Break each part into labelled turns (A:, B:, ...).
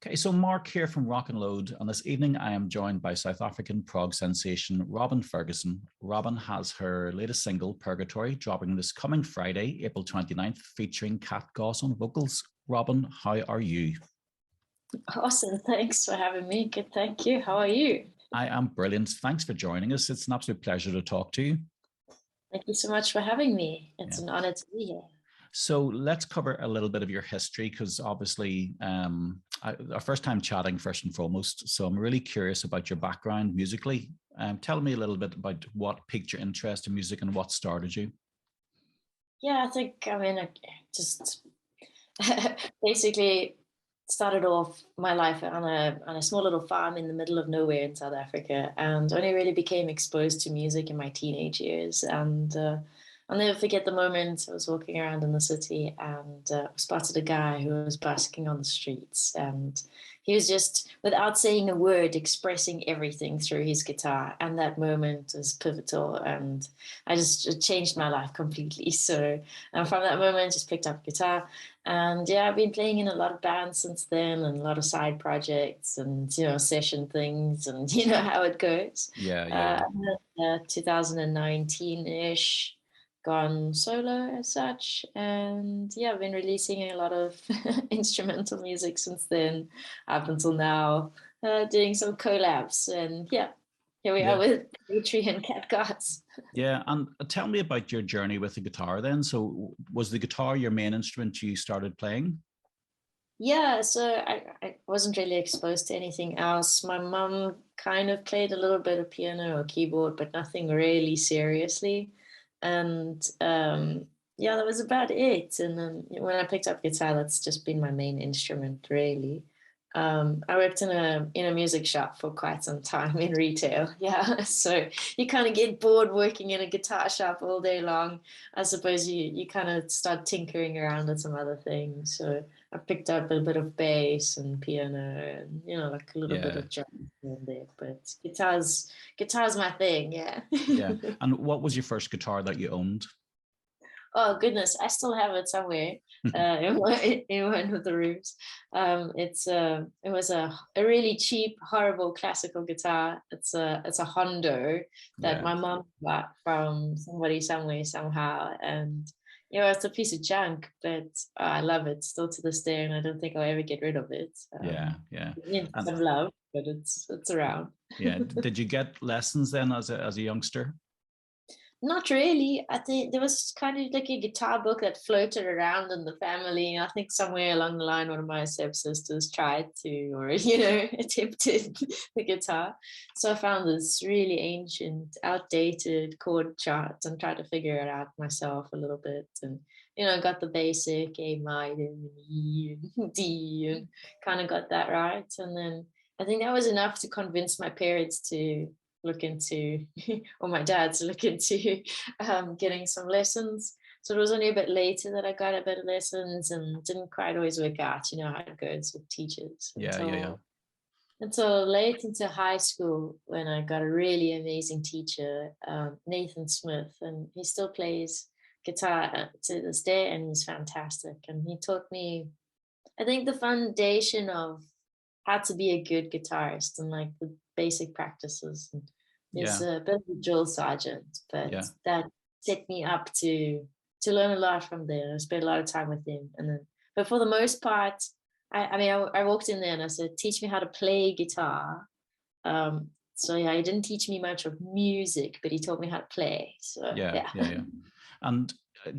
A: Okay, so Mark here from Rock and Load, and this evening I am joined by South African prog sensation Robyn Ferguson. Robyn has her latest single, Purgatory, dropping this coming Friday, April 29th, featuring Kat Goss on vocals. Robyn, how are you?
B: Awesome, thanks for having me. Good, thank you. How are you?
A: I am brilliant. Thanks for joining us. It's an absolute pleasure to talk to you.
B: Thank you so much for having me. It's an honor to be here.
A: So let's cover a little bit of your history, because obviously our first time chatting first and foremost. So I'm really curious about your background musically. Tell me a little bit about what piqued your interest in music and what started you.
B: Yeah, I just basically started off my life on a small little farm in the middle of nowhere in South Africa, and only really became exposed to music in my teenage years. And I'll never forget the moment I was walking around in the city and spotted a guy who was busking on the streets, and he was just, without saying a word, expressing everything through his guitar. And that moment was pivotal, and it changed my life completely. So from that moment, just picked up guitar. And yeah, I've been playing in a lot of bands since then, and a lot of side projects and, session things, and you know how it goes.
A: Yeah.
B: 2019-ish, gone solo as such. And yeah, I've been releasing a lot of instrumental music since then, up until now, doing some collabs. And yeah, here we are with Prog-Prodigy and Kat Goss.
A: Yeah, and tell me about your journey with the guitar then. So was the guitar your main instrument you started playing?
B: Yeah, so I wasn't really exposed to anything else. My mum kind of played a little bit of piano or keyboard, but nothing really seriously. And yeah, that was about it. And then when I picked up guitar, that's just been my main instrument, really. I worked in a music shop for quite some time in retail. Yeah, so you kind of get bored working in a guitar shop all day long. I suppose you kind of start tinkering around with some other things. So I picked up a bit of bass and piano and, like a little bit of drums in there. But guitar's my thing, yeah.
A: Yeah. And what was your first guitar that you owned?
B: Oh goodness, I still have it somewhere in one of the rooms. It was a really cheap, horrible classical guitar. It's a Hondo that my mom got from somebody somewhere somehow, and it's a piece of junk, but I love it still to this day, and I don't think I'll ever get rid of it.
A: Yeah.
B: It needs some love, but it's around.
A: Yeah. Did you get lessons then as a youngster?
B: Not really. I think there was kind of like a guitar book that floated around in the family. I think somewhere along the line, one of my stepsisters tried to, or, attempted the guitar. So I found this really ancient, outdated chord chart and tried to figure it out myself a little bit. And, got the basic A minor, E, and D, and kind of got that right. And then I think that was enough to convince my parents to look into, or my dad to look into getting some lessons. So it was only a bit later that I got a bit of lessons, and didn't quite always work out, how it goes with teachers. Until late into high school, when I got a really amazing teacher, Nathan Smith, and he still plays guitar to this day, and he's fantastic. And he taught me, I think, the foundation of how to be a good guitarist and like the basic practices. And he's a bit of a drill sergeant, but that set me up to learn a lot from there. I spent a lot of time with him, but for the most part, I walked in there and I said, "Teach me how to play guitar." So he didn't teach me much of music, but he taught me how to play. So yeah.
A: And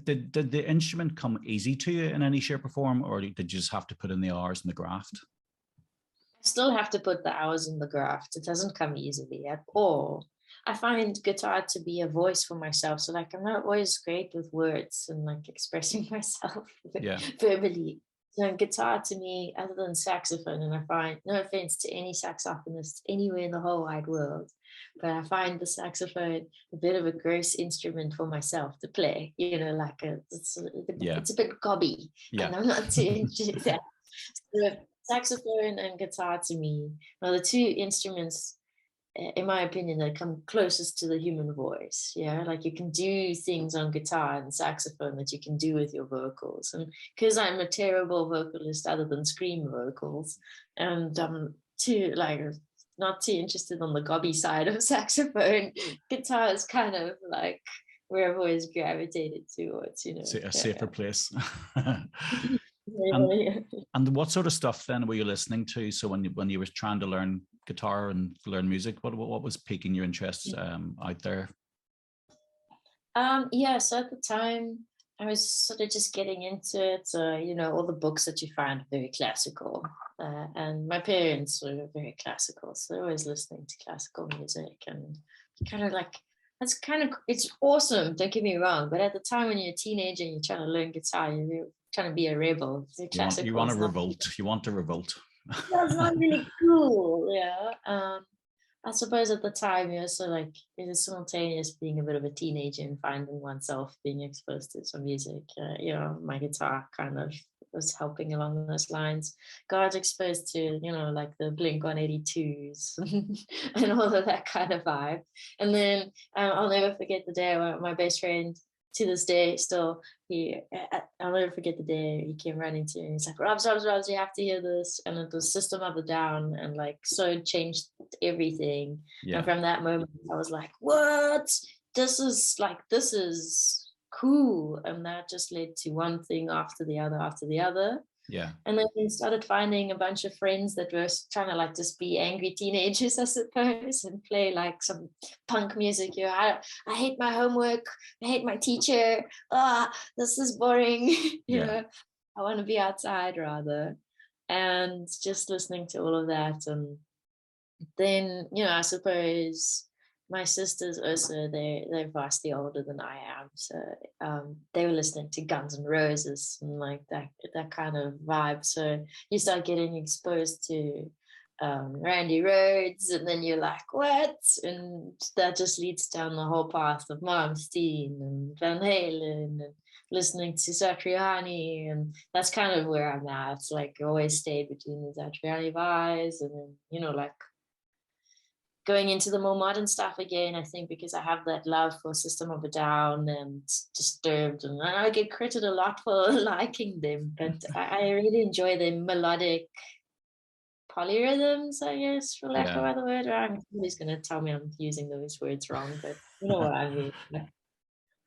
A: did the instrument come easy to you in any shape or form, or did you just have to put in the hours and the graft?
B: Still have to put the hours in the graft. It doesn't come easily at all. I find guitar to be a voice for myself. So like, I'm not always great with words and like expressing myself verbally. So guitar to me, other than saxophone, and I find, no offense to any saxophonist anywhere in the whole wide world, but I find the saxophone a bit of a gross instrument for myself to play. It's a bit gobby, and I'm not too into that. So saxophone and guitar to me are the two instruments in my opinion, that come closest to the human voice. Yeah, like you can do things on guitar and saxophone that you can do with your vocals. And because I'm a terrible vocalist other than scream vocals, and too like not too interested on the gobby side of saxophone, guitar is kind of like where I've always gravitated towards, you know.
A: A safer place.
B: Yeah.
A: And what sort of stuff then were you listening to? So when you were trying to learn guitar and learn music, what was piquing your interest out there?
B: Yeah, so at the time I was sort of just getting into it. You know, all the books that you find are very classical. And my parents were very classical, so they're always listening to classical music, and kind of like, it's awesome, don't get me wrong, but at the time when you're a teenager and you're trying to learn guitar, you're trying to be a rebel.
A: You want to revolt. You want to revolt.
B: That's not really cool. Yeah. I suppose at the time you're also like, it is simultaneous being a bit of a teenager and finding oneself being exposed to some music. You know, my guitar kind of was helping along those lines. Got exposed to, you know, like the Blink-182s and all of that kind of vibe. And then I'll never forget the day when my best friend, to this day still, I'll never forget the day he came running to me and he's like, Robs, you have to hear this. And it was System of a Down, and like, so it changed everything. Yeah. And from that moment I was like, what? This is cool. And that just led to one thing after the other. Yeah. And then we started finding a bunch of friends that were trying to like just be angry teenagers, I suppose, and play like some punk music. You know, I hate my homework. I hate my teacher. This is boring. you know, I want to be outside rather. And just listening to all of that. And then, you know, I suppose my sisters also, they're vastly older than I am, so they were listening to Guns N' Roses and like that kind of vibe. So you start getting exposed to Randy Rhoads, and then you're like, what? And that just leads down the whole path of Malmsteen and Van Halen and listening to Satriani, and that's kind of where I'm at. It's like I always stayed between the Satriani vibes and then, you know, like going into the more modern stuff again, I think, because I have that love for System of a Down and Disturbed, and I get credited a lot for liking them, but I really enjoy the melodic polyrhythms, I guess, for lack of other word. Somebody's going to tell me I'm using those words wrong, but you know what I mean.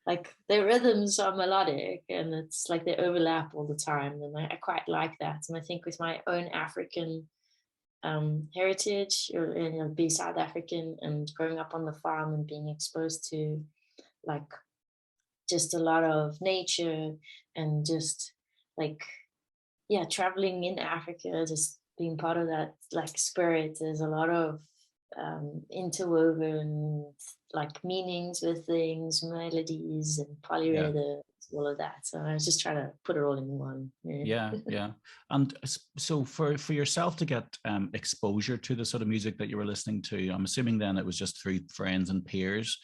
B: Like the rhythms are melodic and it's like they overlap all the time, and I quite like that. And I think with my own African heritage, or you know, be South African and growing up on the farm and being exposed to like just a lot of nature and just like traveling in Africa, just being part of that like spirit. There's a lot of interwoven like meanings with things, melodies and polyrhythms, all of that. So I was just trying to put it all in one.
A: Yeah. And so for yourself to get exposure to the sort of music that you were listening to, I'm assuming then it was just through friends and peers.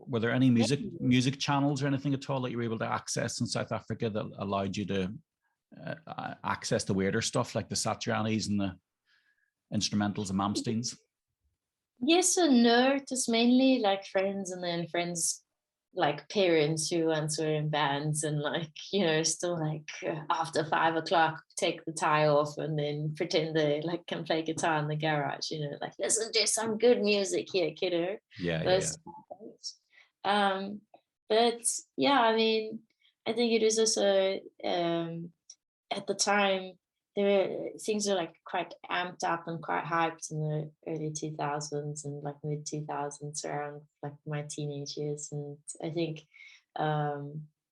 A: Were there any music channels or anything at all that you were able to access in South Africa that allowed you to access the weirder stuff like the Satrianis and the instrumentals and Malmsteens?
B: Yes and no. Just mainly like friends, and then friends like parents who once were in bands and like, you know, still like after 5 o'clock take the tie off and then pretend they like can play guitar in the garage, you know, like listen to some good music here, kiddo. But yeah, I mean, I think it is also at the time things were like quite amped up and quite hyped in the early 2000s and like mid 2000s, around like my teenage years. And I think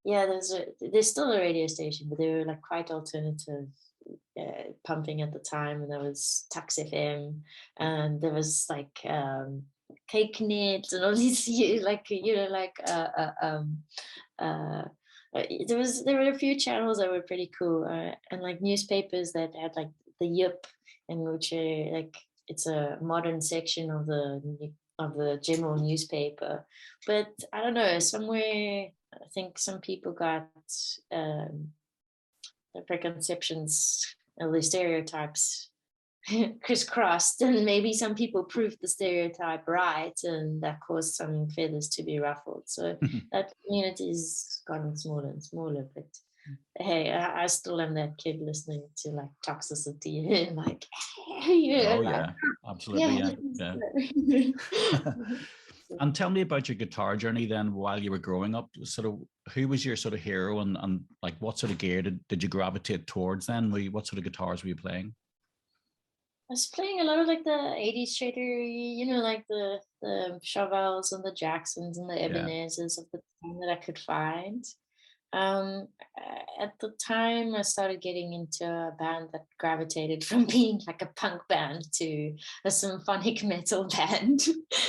B: there's still a radio station, but they were like quite alternative pumping at the time, and there was Tax FM and there was like Cake Net and all these like, you know, like there were a few channels that were pretty cool, and like newspapers that had like the Yip, in which like it's a modern section of the general newspaper. But I don't know, somewhere I think some people got the preconceptions or the stereotypes crisscrossed, and maybe some people proved the stereotype right, and that caused some feathers to be ruffled. So that community's gotten smaller and smaller, but hey, I still am that kid listening to like Toxicity and like,
A: Oh
B: like,
A: yeah, absolutely, yeah. And tell me about your guitar journey then while you were growing up. Sort of who was your sort of hero, and like what sort of gear did you gravitate towards then? What sort of guitars were you playing?
B: I was playing a lot of like the 80s shader, like the Chavels and the Jacksons and the
A: Yeah.
B: Ebenezers of the time that I could find. Um, at the time, I started getting into a band that gravitated from being like a punk band to a symphonic metal band.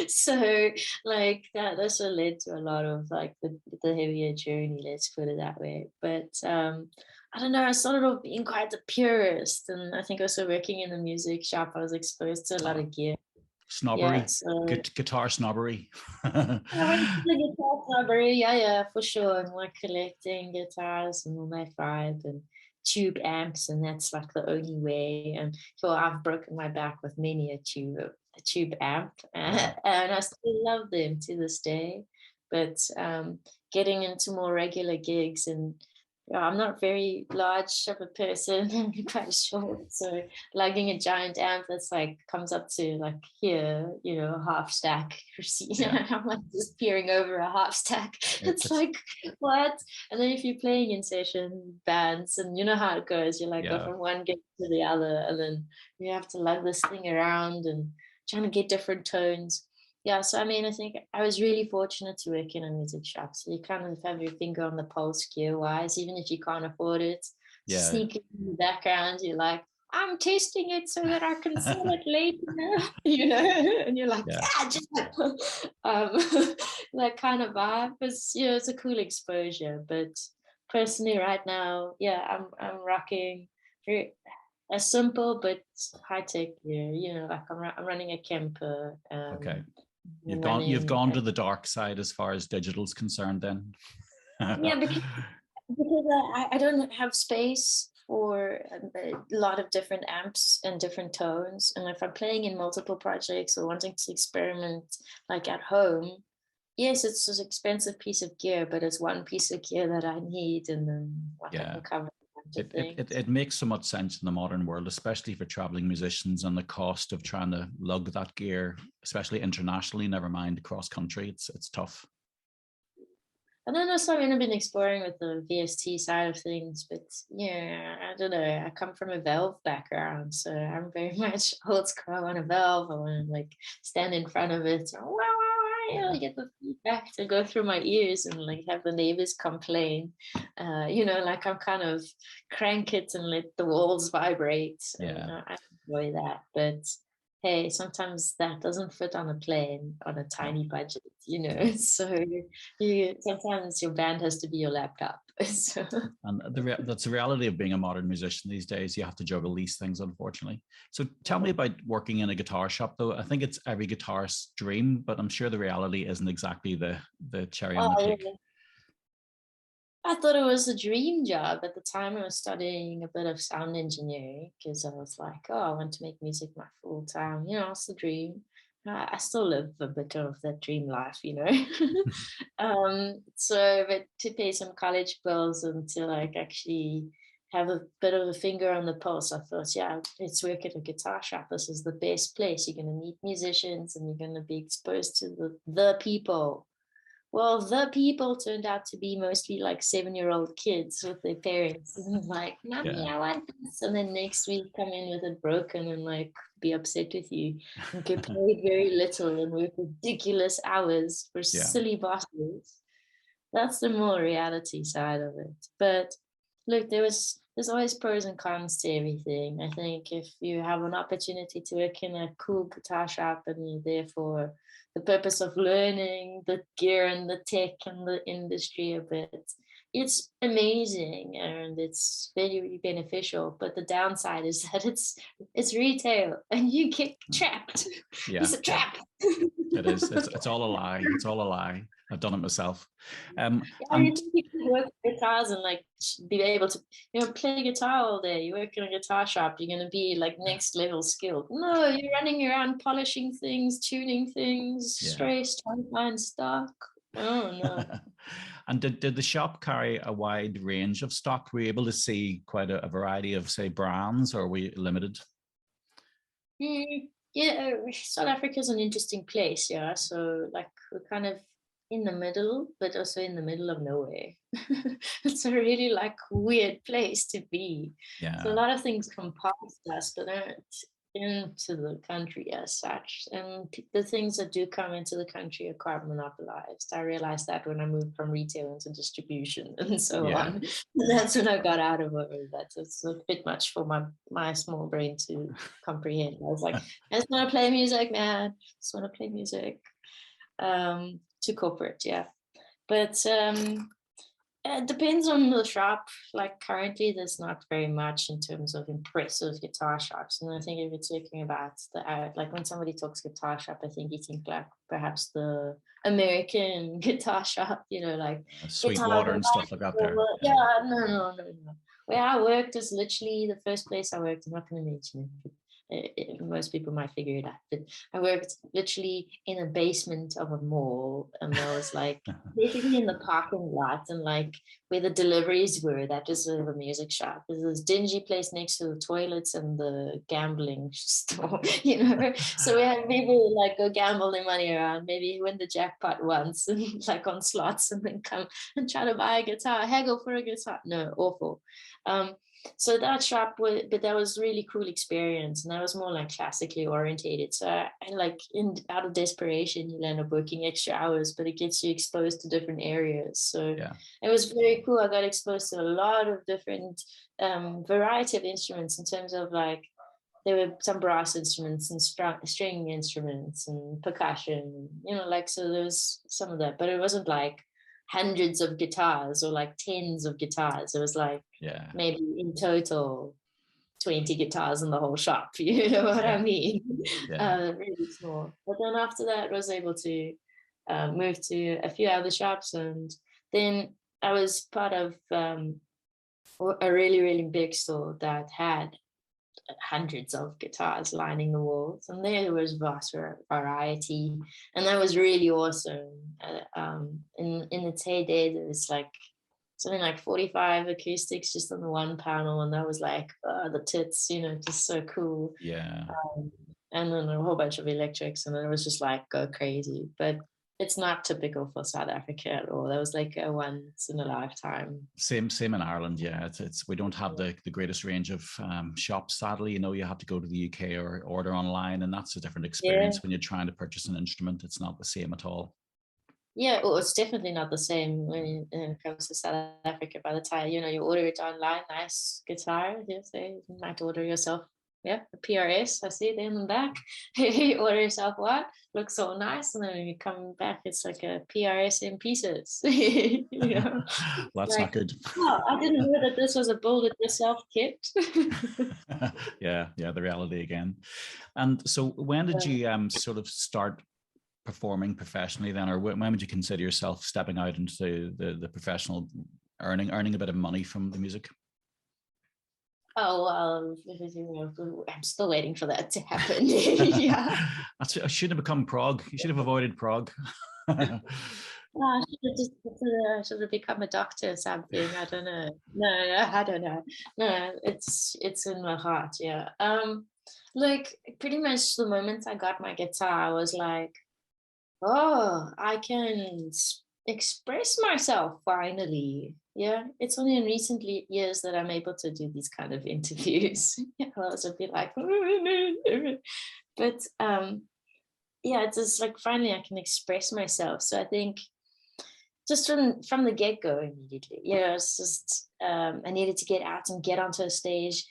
B: So, like that also led to a lot of like the heavier journey. Let's put it that way. But I don't know. I started off being quite a purist, and I think also working in the music shop, I was exposed to a lot of gear. Yeah,
A: Snobbery,
B: so
A: guitar snobbery.
B: I went to the guitar library, yeah, for sure. And like collecting guitars and all that vibe and tube amps, and that's like the only way. And so I've broken my back with many a tube amp,
A: Yeah.
B: and I still love them to this day. But getting into more regular gigs, and I'm not very large of a person. I'm quite short, so lugging a giant amp that's like comes up to like here, a half stack.
A: Yeah.
B: I'm like just peering over a half stack. It's like what? And then if you're playing in session bands, and you know how it goes, you like go
A: Yeah.
B: from one gig to the other, and then you have to lug this thing around and trying to get different tones. Yeah, so I mean, I think I was really fortunate to work in a music shop. So you kind of have your finger on the pulse gear wise, even if you can't afford it.
A: Yeah.
B: Sneaking in the background, you're like, I'm testing it so that I can sell it later, and you're like,
A: Yeah.
B: just that kind of vibe. Because it's a cool exposure. But personally, right now, yeah, I'm rocking very a simple but high tech gear. Like I'm running a Kemper.
A: Okay.
B: I'm
A: You've
B: running
A: gone to the dark side as far as digital's concerned then.
B: yeah, because I don't have space for a lot of different amps and different tones, and if I'm playing in multiple projects or wanting to experiment like at home, yes, it's an expensive piece of gear, but it's one piece of gear that I need, and then what I
A: Yeah.
B: can cover a bunch of
A: It makes so much sense in the modern world, especially for traveling musicians, and the cost of trying to lug that gear, especially internationally, never mind cross country. It's tough.
B: And then also, I've been exploring with the VST side of things, but yeah, I don't know. I come from a valve background, so I'm very much old school. I want a valve. I want to like stand in front of it, and get the feedback to go through my ears and like have the neighbors complain. Like I'm kind of crank it and let the walls vibrate. And I enjoy that, but hey, sometimes that doesn't fit on a plane on a tiny budget, so sometimes your band has to be your laptop. So.
A: And that's the reality of being a modern musician these days. You have to juggle these things, unfortunately. So tell me about working in a guitar shop, though. I think it's every guitarist's dream, but I'm sure the reality isn't exactly the cherry on the cake.
B: Really? I thought it was a dream job. At the time, I was studying a bit of sound engineering because I was like, oh, I want to make music my full time. It's the dream. I still live a bit of that dream life. But to pay some college bills and to like actually have a bit of a finger on the pulse, I thought, yeah, let's work at a guitar shop. This is the best place. You're going to meet musicians and you're going to be exposed to the people. Well, the people turned out to be mostly like 7-year-old kids with their parents. And like, Mommy, I want this. And then next week come in with it broken and like be upset with you and get paid very little and work ridiculous hours for silly bosses. That's the more reality side of it. But look, there's always pros and cons to everything. I think if you have an opportunity to work in a cool guitar shop and you're there for the purpose of learning the gear and the tech and the industry a bit, it's amazing and it's very beneficial. But the downside is that it's retail and you get trapped.
A: Yeah,
B: It's a trap.
A: It is. It's all a lie. It's all a lie. I've done it myself.
B: Yeah, you
A: And
B: think you can work with guitars and like be able to, play guitar all day. You work in a guitar shop, you're going to be like next level skilled. No, you're running around polishing things, tuning things,
A: yeah.
B: stress, trying to find stock. Oh no.
A: And did the shop carry a wide range of stock? Were you able to see quite a variety of, say, brands, or were you limited?
B: Yeah, South Africa is an interesting place. Yeah, so like we're kind of in the middle, but also in the middle of nowhere. It's a really like weird place to be. So a
A: Yeah.
B: lot of things come past us, but aren't into the country as such. And the things that do come into the country are quite monopolized. I realized that when I moved from retail into distribution and so
A: Yeah.
B: on. That's when I got out of it. That's a bit much for my small brain to comprehend. I was like, I just want to play music, man. I just want to play music. To corporate, yeah. But it depends on the shop. Like currently, there's not very much in terms of impressive guitar shops. And I think if you're talking about like when somebody talks guitar shop, I think you think like perhaps the American guitar shop, like guitar.
A: Sweetwater and stuff like that there.
B: Yeah, no. Where I worked is literally the first place I worked. I'm not going to mention it. Most people might figure it out, but I worked literally in a basement of a mall, and I was like basically in the parking lot, and like where the deliveries were, that was sort of a music shop. There's this dingy place next to the toilets and the gambling store, So we had people like go gamble their money around, maybe win the jackpot once, and like on slots, and then come and try to buy a guitar, haggle for a guitar. No, awful. So that shop but that was really cool experience, and that was more like classically orientated. So I like out of desperation, you end up working extra hours, but it gets you exposed to different areas. So
A: Yeah.
B: it was very cool. I got exposed to a lot of different variety of instruments in terms of like there were some brass instruments and string instruments and percussion, so there was some of that, but it wasn't like hundreds of guitars or like tens of guitars. It was like maybe in total 20 guitars in the whole shop. You know what I mean? Really small. But then after that, I was able to move to a few other shops, and then I was part of a really, really big store that had hundreds of guitars lining the walls, and there was vast variety, and that was really awesome. In its heyday, there was like something like 45 acoustics just on the one panel, and that was like the tits, just so cool.
A: Yeah.
B: And then a whole bunch of electrics, and then it was just like go crazy. But it's not typical for South Africa at all. That was like a once in a lifetime.
A: Same in Ireland. Yeah, it's we don't have the greatest range of shops. Sadly, you have to go to the UK or order online, and that's a different experience when you're trying to purchase an instrument. It's not the same at all.
B: Yeah, well, it's definitely not the same when it comes to South Africa. By the time you order it online, nice guitar, you might order yourself. Yeah, a PRS. I see it in the back. You order yourself what? Looks so nice, and then when you come back, it's like a PRS in pieces.
A: That's not good.
B: Oh, I didn't know that this was a build-it-yourself kit.
A: Yeah, the reality again. And so, when did you sort of start performing professionally then, or when would you consider yourself stepping out into the professional earning a bit of money from the music?
B: Oh, I'm still waiting for that to happen. Yeah.
A: I should have become prog. You should have avoided prog.
B: I should have become a doctor or something. I don't know. No, I don't know. No, it's in my heart. Yeah. Like pretty much the moment I got my guitar, I was like, oh, I can express myself finally. Yeah, it's only in recent years that I'm able to do these kind of interviews. I was a bit like, but yeah, it's just like finally I can express myself. So I think just from the get-go immediately, it's just I needed to get out and get onto a stage,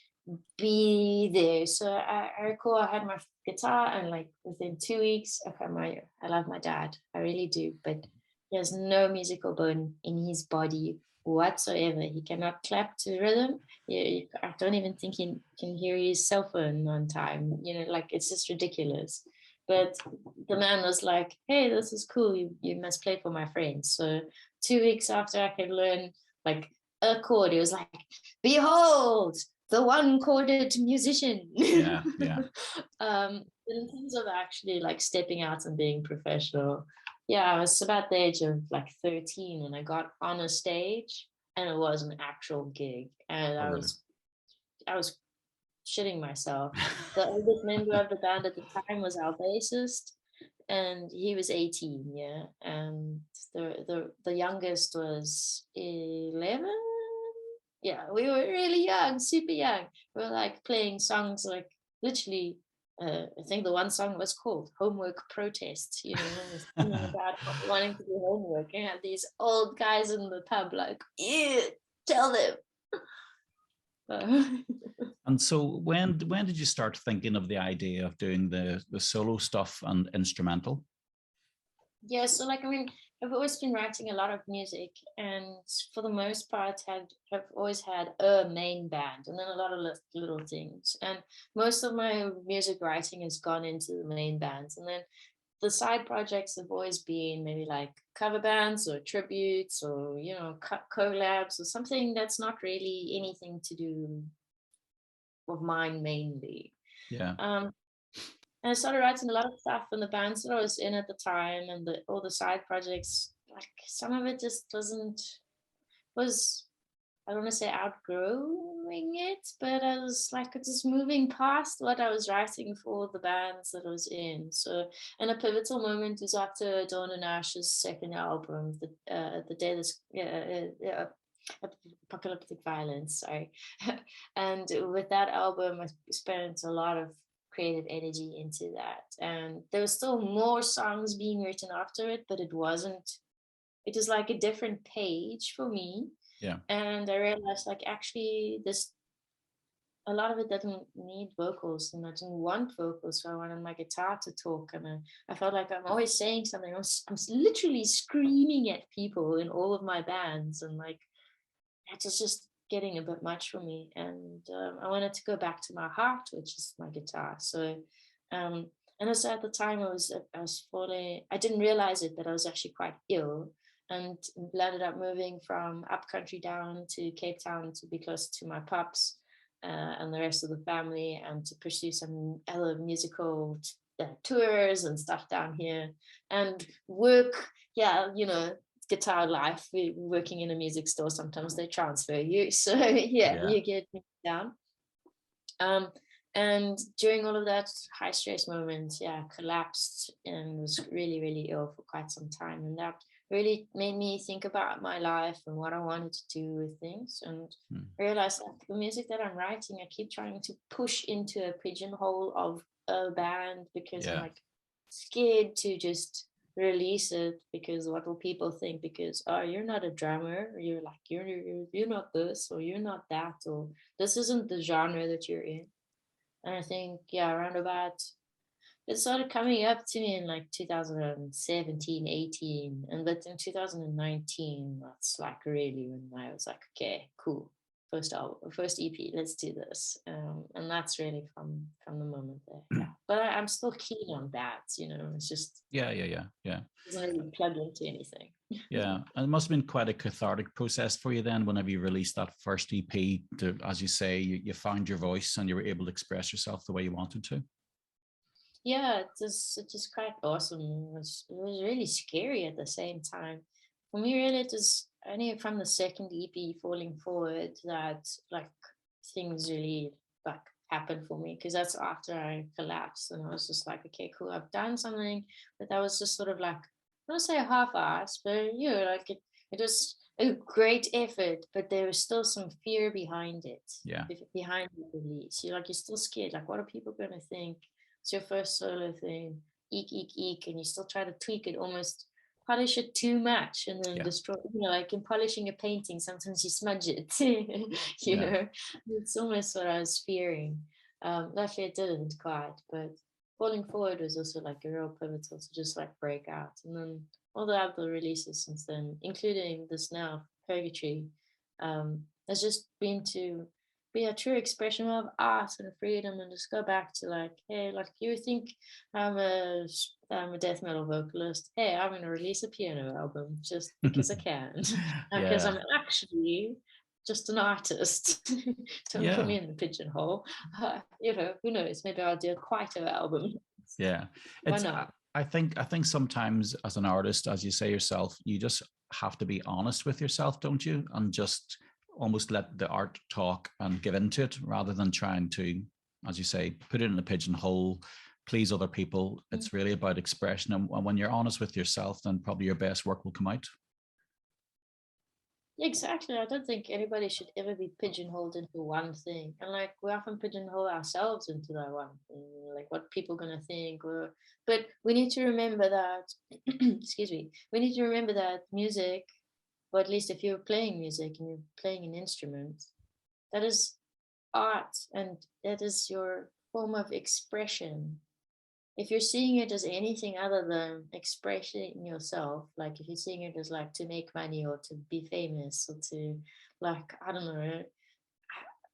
B: be there. So I recall I had my guitar, and like within 2 weeks, okay, I love my dad, I really do, but he has no musical bone in his body whatsoever. He cannot clap to rhythm. I don't even think he can hear his cell phone on time. Like it's just ridiculous. But the man was like, hey, this is cool. You must play for my friends. So 2 weeks after I could learn like a chord, he was like, behold, the one-chorded musician.
A: Yeah, yeah.
B: But in terms of actually like stepping out and being professional, yeah, I was about the age of like 13 when I got on a stage, and it was an actual gig, and
A: Oh, really?
B: I was shitting myself. The oldest member of the band at the time was our bassist, and he was 18, yeah, and the youngest was 11. Yeah, we were really young, super young. We were like playing songs like literally. I think the one song was called "Homework Protest." You know, it was singing about wanting to do homework, and had these old guys in the pub like, "Yeah, tell them."
A: And so when did you start thinking of the idea of doing the solo stuff and instrumental?
B: Yeah, so like I mean, I've always been writing a lot of music, and for the most part, have always had a main band, and then a lot of little things. And most of my music writing has gone into the main bands, and then the side projects have always been maybe like cover bands or tributes or collabs or something that's not really anything to do with mine mainly.
A: Yeah.
B: And I started writing a lot of stuff in the bands that I was in at the time, and all the side projects. Like some of it just was I don't want to say outgrowing it, but I was like just moving past what I was writing for the bands that I was in. So, and a pivotal moment was after Dawn and Ash's second album, the day this apocalyptic violence. Sorry, and with that album, I spent a lot of creative energy into that, and there was still more songs being written after it, but it wasn't. It was like a different page for me.
A: Yeah.
B: And I realized like actually this a lot of it doesn't need vocals, and I didn't want vocals, so I wanted my guitar to talk. And I felt like I'm always saying something. I'm literally screaming at people in all of my bands, and like it was just getting a bit much for me. And I wanted to go back to my heart, which is my guitar. So and also at the time I was falling. I didn't realize it, but I was actually quite ill, and ended up moving from up country down to Cape Town to be close to my pups and the rest of the family, and to pursue some other musical tours and stuff down here, and work. Yeah, guitar life. We're working in a music store. Sometimes they transfer you, so yeah. You get down. And during all of that high stress moment, yeah, I collapsed and was really, really ill for quite some time. And that really made me think about my life and what I wanted to do with things, and realized that the music that I'm writing, I keep trying to push into a pigeonhole of a band because I'm like scared to just release it, because what will people think? Because you're not a drummer, or you're like you're not this, or you're not that, or this isn't the genre that you're in. And I think, yeah, around about, it started coming up to me in like 2017, 18. And but in 2019, that's like really when I was like, okay, cool. First album, first EP, let's do this. And that's really from the moment there. Yeah. But I'm still keen on that, it's just.
A: Yeah.
B: Doesn't really plug into anything.
A: Yeah, and it must have been quite a cathartic process for you then, whenever you released that first EP. To, as you say, you found your voice and you were able to express yourself the way you wanted to.
B: Yeah, it was quite awesome. It was really scary at the same time. For me, really, it was only from the second EP, Falling Forward, that like things really like happened for me, because that's after I collapsed, and I was just like, okay, cool, I've done something, but that was just sort of like, I don't say half-assed, but like it was a great effort, but there was still some fear behind it.
A: Yeah.
B: Behind the release, you're still scared. Like, what are people going to think? It's your first solo thing, eek, and you still try to tweak it, almost polish it too much, and then destroy. Like in polishing a painting, sometimes you smudge it. know, it's almost what I was fearing. Luckily, it didn't quite, but Falling Forward was also like a real pivotal to just like break out. And then all the other releases since then, including this now, Purgatory, has just been to be a true expression of art and freedom, and just go back to like, hey, like you think I'm a death metal vocalist. Hey, I'm going to release a piano album just because I can, because
A: Yeah.
B: I'm actually just an artist. Don't put
A: Yeah.
B: me in the pigeonhole. You know, who knows? Maybe I'll do a Kwaito album.
A: Yeah.
B: Why
A: It's
B: not?
A: I think sometimes as an artist, as you say yourself, you just have to be honest with yourself, don't you? And just almost let the art talk and give into it rather than trying to, as you say, put it in a pigeonhole, please other people. It's really about expression. And when you're honest with yourself, then probably your best work will come out.
B: Exactly. I don't think anybody should ever be pigeonholed into one thing. And like we often pigeonhole ourselves into that one thing, like what people gonna think. But we need to remember that excuse me, we need to remember that music, or at least if you're playing music and you're playing an instrument, that is art and that is your form of expression. If you're seeing it as anything other than expressing yourself, like if you're seeing it as like to make money or to be famous or to, like, I don't know,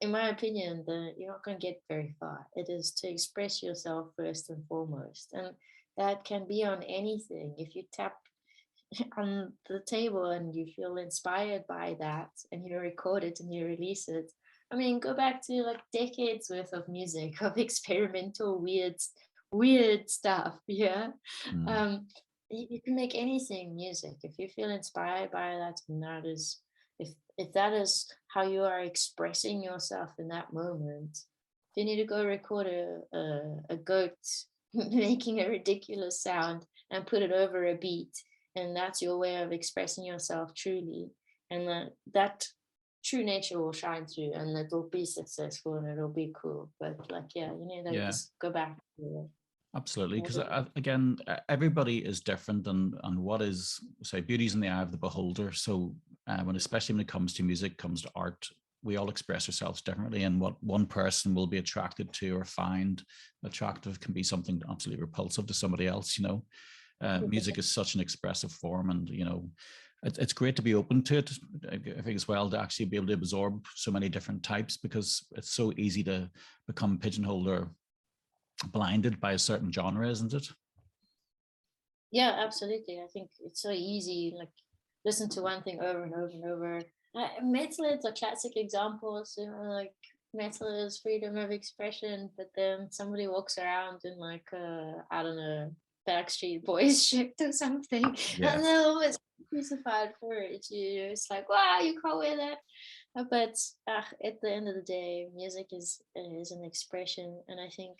B: in my opinion, you're not going to get very far. It is to express yourself first and foremost. And that can be on anything. If you tap on the table and you feel inspired by that and you record it and you release it, I mean, go back to like decades worth of music, of experimental, weird stuff. Yeah.
A: Mm.
B: Um, you can make anything music if you feel inspired by that, and that is, if that is how you are expressing yourself in that moment. If you need to go record a goat making a ridiculous sound and put it over a beat, and that's your way of expressing yourself truly, and that true nature will shine through, and it'll be successful and it'll be cool. But like, yeah, you need to
A: Yeah.
B: just go back to
A: Absolutely, because
B: it.
A: again, everybody is different, and what is, say, beauty's in the eye of the beholder. So especially when it comes to music, comes to art, we all express ourselves differently, and what one person will be attracted to or find attractive can be something absolutely repulsive to somebody else. Music is such an expressive form, and it's great to be open to it. I think as well to actually be able to absorb so many different types, because it's so easy to become pigeonholed or blinded by a certain genre, isn't it?
B: Yeah, absolutely. I think it's so easy, like listen to one thing over and over and over. Metal is a classic example. So like metal is freedom of expression, but then somebody walks around in like I don't know, Backstreet Boys shirt or something,
A: Yeah.
B: and they're always crucified for it. It's like, wow, you can't wear that. But at the end of the day, music is an expression, and I think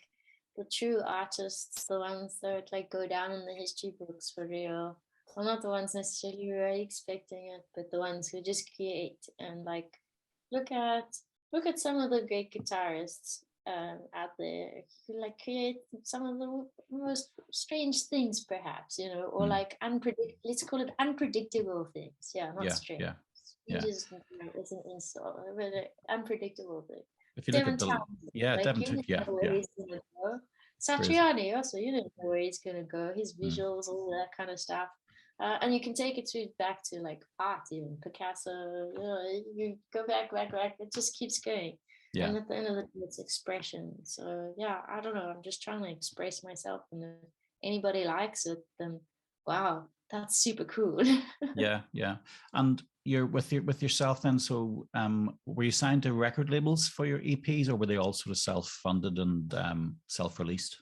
B: the true artists, the ones that like go down in the history books for real, are not the ones necessarily really expecting it, but the ones who just create and like look at look at some of the great guitarists out there who like create some of the most strange things, perhaps, or
A: Mm.
B: like let's call it unpredictable things. Yeah, not
A: Yeah.
B: strange.
A: Yeah.
B: Strange
A: Yeah.
B: is an insult, but unpredictable thing.
A: If you look
B: Devon
A: at the,
B: Townsend,
A: yeah,
B: like
A: Devon
B: you
A: took,
B: never
A: yeah,
B: know where
A: yeah,
B: he's gonna go.
A: crazy.
B: Satriani also, you don't know where he's gonna go. His
A: Mm.
B: visuals, all that kind of stuff, and you can take it back to like art, even Picasso. You go back. It just keeps going,
A: Yeah.
B: and at the end of the day, it's expression. So yeah, I don't know. I'm just trying to express myself, and if anybody likes it, then wow, that's super cool.
A: Yeah. Yeah. And you're with yourself then. So were you signed to record labels for your EPs, or were they all sort of self-funded and self-released?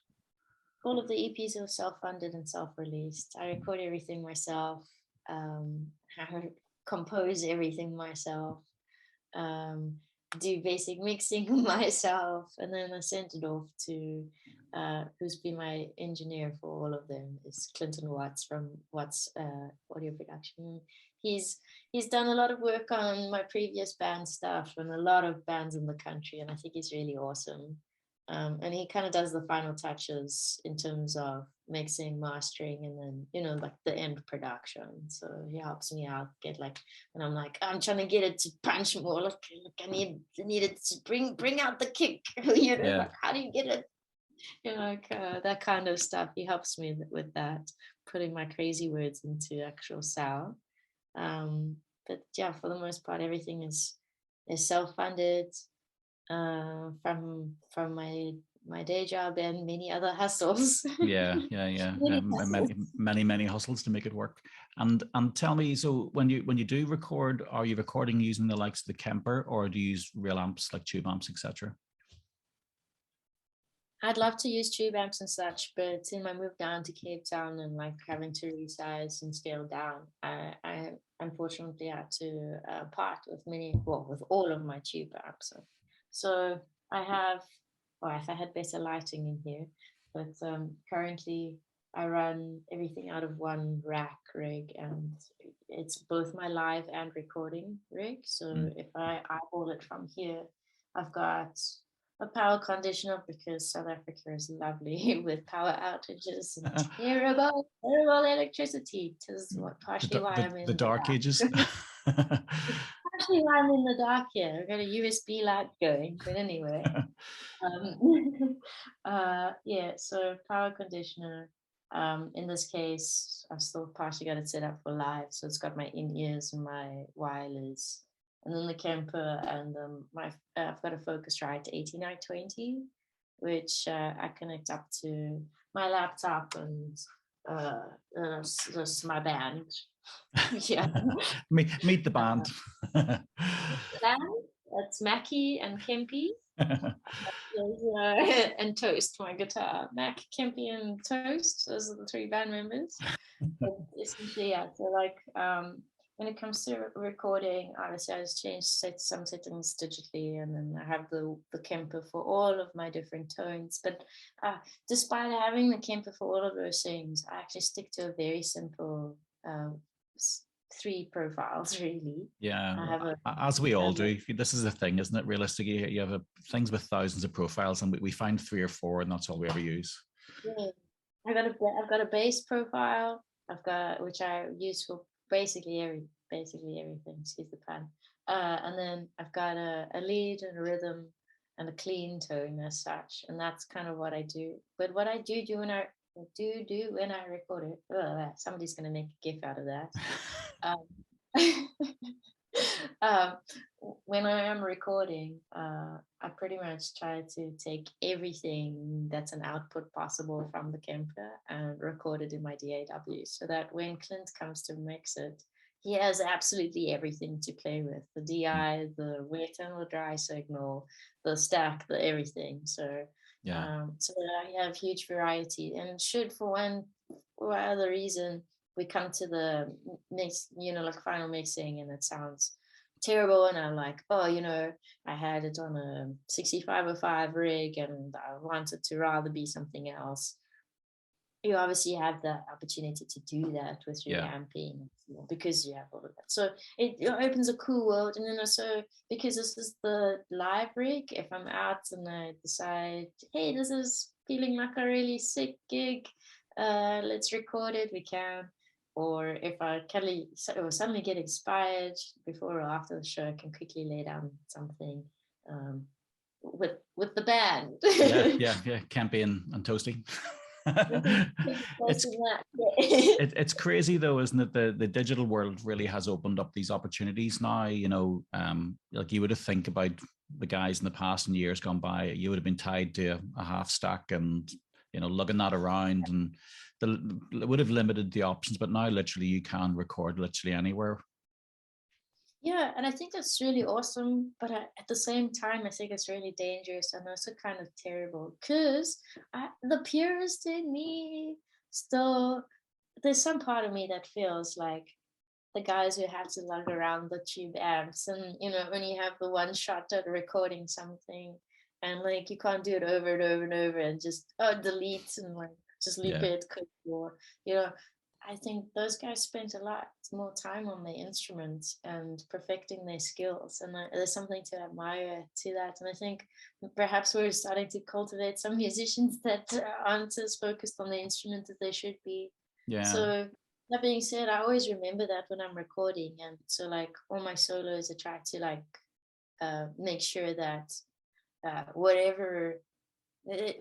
B: All of the EPs are self-funded and self-released. I record everything myself. I compose everything myself. Um, do basic mixing myself, and then I sent it off to who's been my engineer for all of them, is Clinton Watts from Watts Audio Production. He's done a lot of work on my previous band stuff and a lot of bands in the country, and I think he's really awesome. And he kind of does the final touches in terms of mixing, mastering, and then like the end production. So he helps me out, get like, and I'm like, I'm trying to get it to punch more. Look, I need it to bring out the kick.
A: Yeah.
B: Like how do you get it? Like that kind of stuff. He helps me with that, putting my crazy words into actual sound. But yeah, for the most part, everything is self-funded. from my day job and many other hustles.
A: Yeah.
B: Many hustles.
A: Many hustles to make it work. And tell me, so when you do record, are you recording using the likes of the Kemper, or do you use real amps like tube amps, etc.?
B: I'd love to use tube amps and such, but in my move down to Cape Town and like having to resize and scale down, I unfortunately had to part with with all of my tube amps. So I have, well, if I had better lighting in here, but currently I run everything out of one rack rig, and it's both my live and recording rig. So if I eyeball it from here, I've got a power conditioner because South Africa is lovely with power outages and terrible electricity. It is partially why I'm in
A: the dark ages.
B: Partially why I'm in the dark here. I've got a USB light going, but anyway. Yeah, so power conditioner. In this case, I've still partially got it set up for live, so it's got my in-ears and my wireless, and then the Kemper, and I've got a Focusrite 8920, which I connect up to my laptop and this my band. Yeah.
A: meet the band.
B: That's Mackie and Kempy. And Toast, my guitar. Mac, Kempy, and Toast. Those are the three band members. But essentially, yeah. So like when it comes to recording, obviously I just changed some settings digitally, and then I have the Kemper for all of my different tones. But despite having the Kemper for all of those things, I actually stick to a very simple 3 profiles, really.
A: Yeah, as we all do. This is the thing, isn't it? Realistically, you have things with thousands of profiles, and we find 3 or 4, and that's all we ever use.
B: Yeah, I've got a bass profile. Which I use for basically everything. Excuse the pun. And then I've got a lead and a rhythm and a clean tone as such, and that's kind of what I do. But what I do when I record it, somebody's going to make a gif out of that. When I am recording, I pretty much try to take everything that's an output possible from the Kemper and record it in my DAW, so that when Clint comes to mix it, he has absolutely everything to play with: the DI, the wet and the dry signal, the stack, the everything. So so that I have huge variety, and should for one or other reason we come to the mix, like final mixing, and it sounds terrible, and I'm like, I had it on a 6505 rig and I wanted to rather be something else. You obviously have the opportunity to do that with reamping, because you have all of that. So it opens a cool world. And then also, because this is the live rig, if I'm out and I decide, hey, this is feeling like a really sick gig, let's record it, we can. Or if I suddenly get inspired before or after the show, I can quickly lay down something with the band.
A: yeah, Campy and Toasty. It's crazy though, isn't it? The digital world really has opened up these opportunities now. Like you would have think about the guys in the past and years gone by, you would have been tied to a half stack and lugging that around, and it would have limited the options. But now literally you can record literally anywhere.
B: Yeah, and I think that's really awesome, but at the same time, I think it's really dangerous and also kind of terrible, because the purist in me still, there's some part of me that feels like the guys who had to lug around the tube amps, and when you have the one shot at recording something, and like you can't do it over and over and over and just delete and like just loop it, or I think those guys spent a lot more time on their instruments and perfecting their skills, and there's something to admire to that. And I think perhaps we're starting to cultivate some musicians that aren't as focused on the instrument as they should be.
A: Yeah.
B: So that being said, I always remember that when I'm recording, and so like all my solos, I try to like make sure that whatever,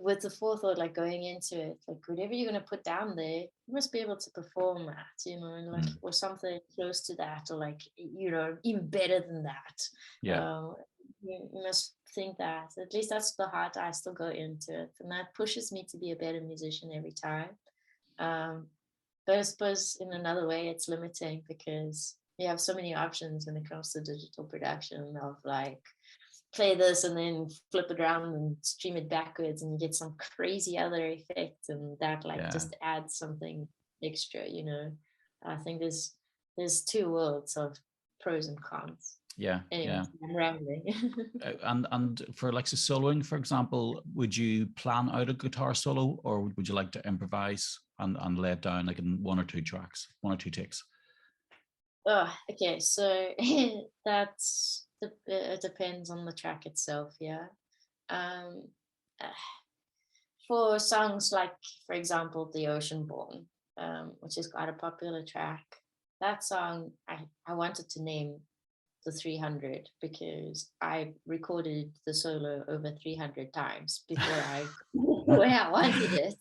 B: with the forethought, like going into it, like whatever you're going to put down there, you must be able to perform that, and like or something close to that, or like even better than that. you must think that. At least that's the heart I still go into it, and that pushes me to be a better musician every time. But I suppose in another way it's limiting because you have so many options when it comes to digital production of like play this and then flip it around and stream it backwards and you get some crazy other effect, and that like just adds something extra, you know. I think there's two worlds of pros and cons. Anyway, I'm rambling.
A: and for like so soloing, for example, would you plan out a guitar solo, or would you like to improvise and lay it down like in one or two takes?
B: Oh, okay. So that's it depends on the track itself. Yeah. For songs like, for example, The Ocean Born, which is quite a popular track, that song I wanted to name the 300 because I recorded the solo over 300 times before I the way I wanted it.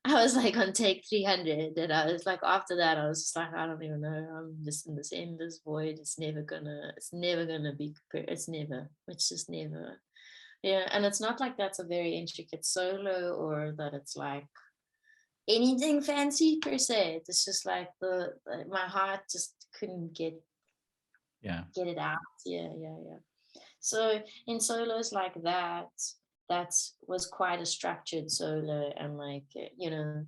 B: I was like on take 300 and I was like, after that I was just like, I don't even know, I'm just in this endless void. It's never gonna be, it's just never. Yeah, and it's not like that's a very intricate solo or that it's like anything fancy per se. It's just like my heart just couldn't get it out. Yeah. So in solos like that was quite a structured solo and like, you know,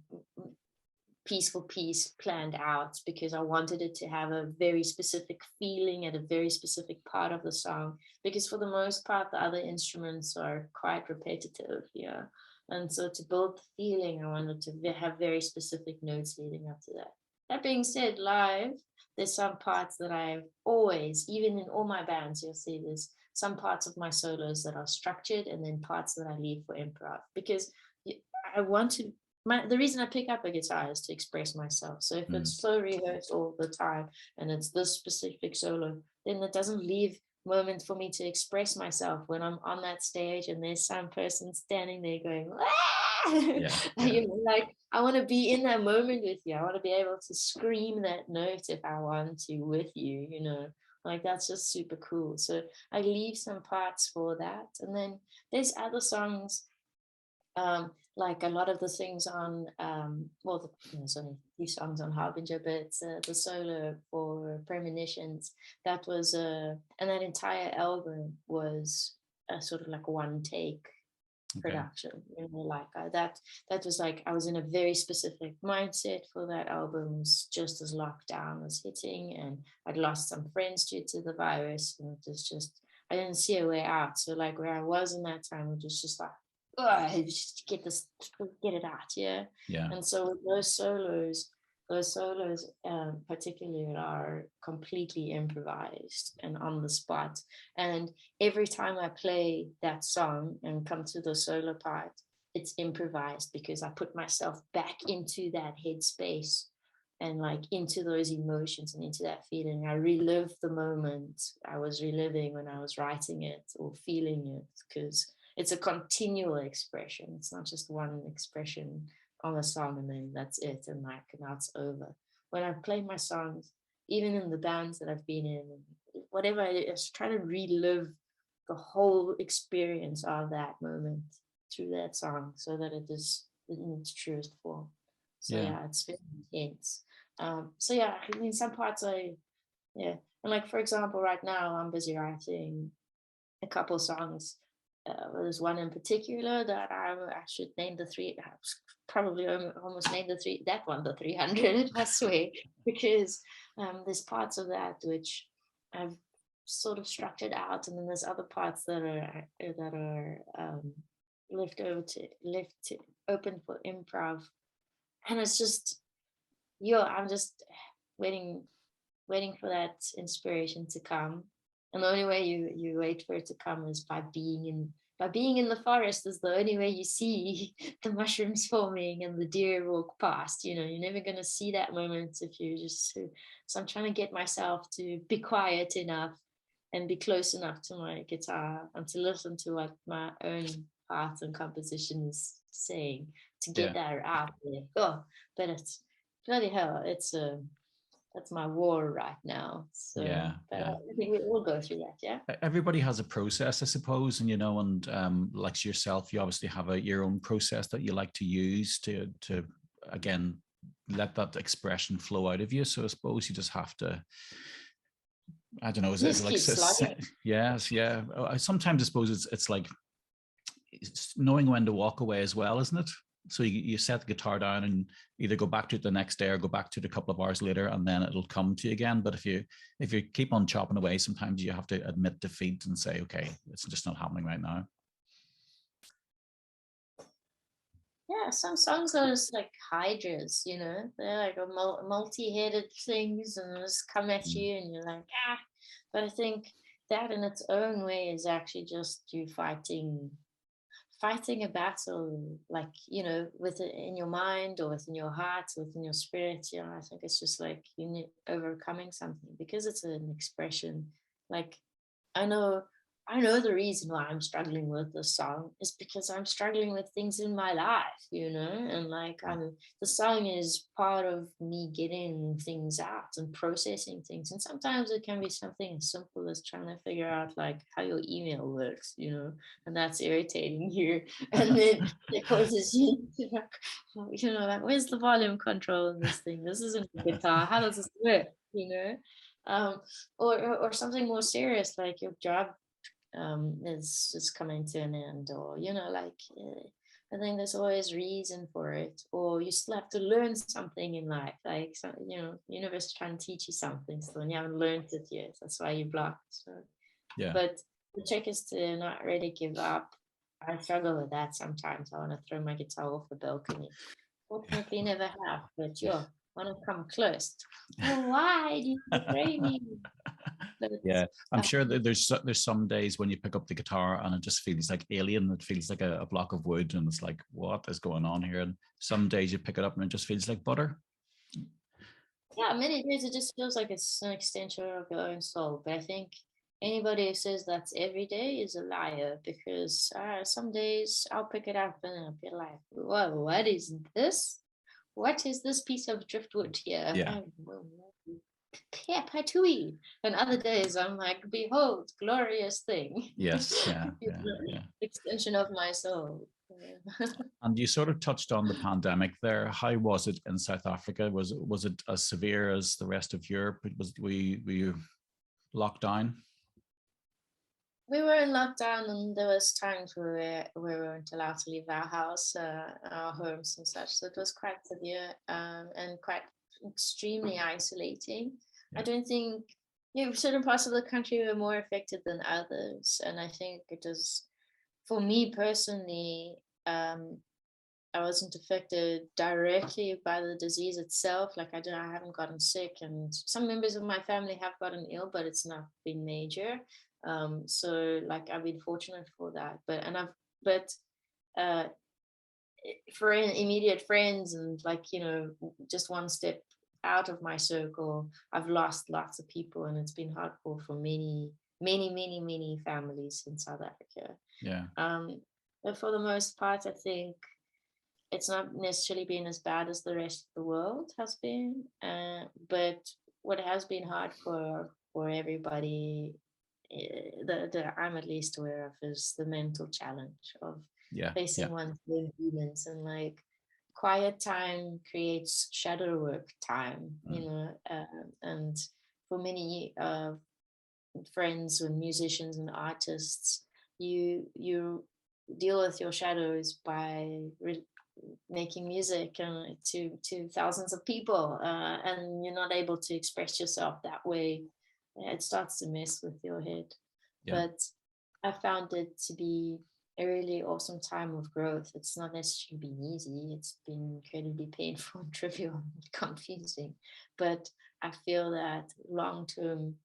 B: piece for piece planned out because I wanted it to have a very specific feeling at a very specific part of the song, because for the most part the other instruments are quite repetitive. Yeah. And so to build the feeling, I wanted to have very specific notes leading up to that. That being said, live, there's some parts that I've always, even in all my bands, you'll see this, some parts of my solos that are structured and then parts that I leave for improv, because I want to, the reason I pick up a guitar is to express myself. So if it's so rehearsed all the time and it's this specific solo, then it doesn't leave moment for me to express myself when I'm on that stage and there's some person standing there going, you know, like I want to be in that moment with you. I want to be able to scream that note if I want to with you, you know, like that's just super cool. So I leave some parts for that. And then there's other songs, like a lot of the things on, there's only a few songs on Harbinger, but the solo for Premonitions, that was, and that entire album was sort of like a one take production. You know, like that was like, I was in a very specific mindset for that album. It was just as lockdown was hitting and I'd lost some friends due to the virus, and it was just, I didn't see a way out. So like where I was in that time, it was just like, just get it out. Yeah. And so with those solos particularly are completely improvised and on the spot. And every time I play that song and come to the solo part, it's improvised because I put myself back into that headspace and like into those emotions and into that feeling. I relive the moment I was reliving when I was writing it or feeling it, because it's a continual expression. It's not just one expression on a song and then that's it, and like now it's over. When I play my songs, even in the bands that I've been in, whatever, I just try to relive the whole experience of that moment through that song so that it is in its truest form. So yeah, it's very intense. So yeah, I mean, some parts and like for example, right now I'm busy writing a couple songs. There's one in particular that I should name the three. I probably almost named the 300. I swear, because there's parts of that which I've sort of structured out, and then there's other parts that are left open for improv, and it's just I'm just waiting for that inspiration to come. And the only way you wait for it to come is by being in the forest. Is the only way you see the mushrooms forming and the deer walk past. You know, you're never going to see that moment if you just. So I'm trying to get myself to be quiet enough and be close enough to my guitar and to listen to what my own heart and composition is saying, to get that out there. Oh, but it's bloody hell, it's that's my war right now. So,
A: Yeah,
B: but
A: yeah.
B: I think we all go through that. Yeah.
A: Everybody has a process, I suppose, and like yourself, you obviously have your own process that you like to use to again let that expression flow out of you. So I suppose you just have to, I don't know, is it
B: Just
A: like,
B: keep slugging.
A: yes, yeah. Sometimes I suppose it's like it's knowing when to walk away as well, isn't it? So you set the guitar down and either go back to it the next day or go back to it a couple of hours later, and then it'll come to you again. But if you keep on chopping away, sometimes you have to admit defeat and say, okay, it's just not happening right now.
B: Yeah, some songs are just like hydras, they're like a multi-headed things and just come at you and you're like, ah. But I think that in its own way is actually just you fighting a battle, like, within in your mind or within your heart, within your spirit. I think it's just like you need overcoming something because it's an expression. Like, I know the reason why I'm struggling with this song is because I'm struggling with things in my life, and like the song is part of me getting things out and processing things. And sometimes it can be something as simple as trying to figure out like how your email works, and that's irritating you. And then it causes you to like, where's the volume control in this thing? This isn't a guitar. How does this work? Or something more serious like your job is coming to an end, or I think there's always reason for it, or you still have to learn something in life, like universe is trying to teach you something still and you haven't learned it yet, that's why you blocked. So
A: yeah,
B: but the trick is to not really give up. I struggle with that sometimes. I want to throw my guitar off the balcony. Fortunately never have, but want to come close. Oh, why do you betray me?
A: yeah. I'm sure that there's some days when you pick up the guitar and it just feels like alien. It feels like a block of wood, and it's like, what is going on here? And some days you pick it up and it just feels like butter.
B: Yeah, many days it just feels like it's an extension of your own soul. But I think anybody who says that's every day is a liar, because some days I'll pick it up and I'll be like, whoa, what is this? What is this piece of driftwood here?
A: Yeah.
B: Patooey. And other days I'm like, behold, glorious thing.
A: Yes. Yeah. Yeah. Yeah.
B: Extension of my soul.
A: And you sort of touched on the pandemic there. How was it in South Africa? Was it as severe as the rest of Europe? Were you locked down?
B: We were in lockdown, and there was times where we weren't allowed to leave our house, our homes and such. So it was quite severe and quite extremely isolating. Yeah. I don't think certain parts of the country were more affected than others, and I think it was, for me personally, I wasn't affected directly by the disease itself. Like I haven't gotten sick, and some members of my family have gotten ill, but it's not been major. So like I've been fortunate for that, but for immediate friends and like just one step out of my circle, I've lost lots of people, and it's been hardcore for many families in South Africa.
A: Yeah.
B: But for the most part, I think it's not necessarily been as bad as the rest of the world has been, but what has been hard for everybody, that I'm at least aware of, is the mental challenge of facing one's own demons. And like quiet time creates shadow work time, and for many friends and musicians and artists, you deal with your shadows by making music to thousands of people, and you're not able to express yourself that way. It starts to mess with your head. But I found it to be a really awesome time of growth. It's not necessarily been easy. It's been incredibly painful and trivial and confusing, but I feel that long term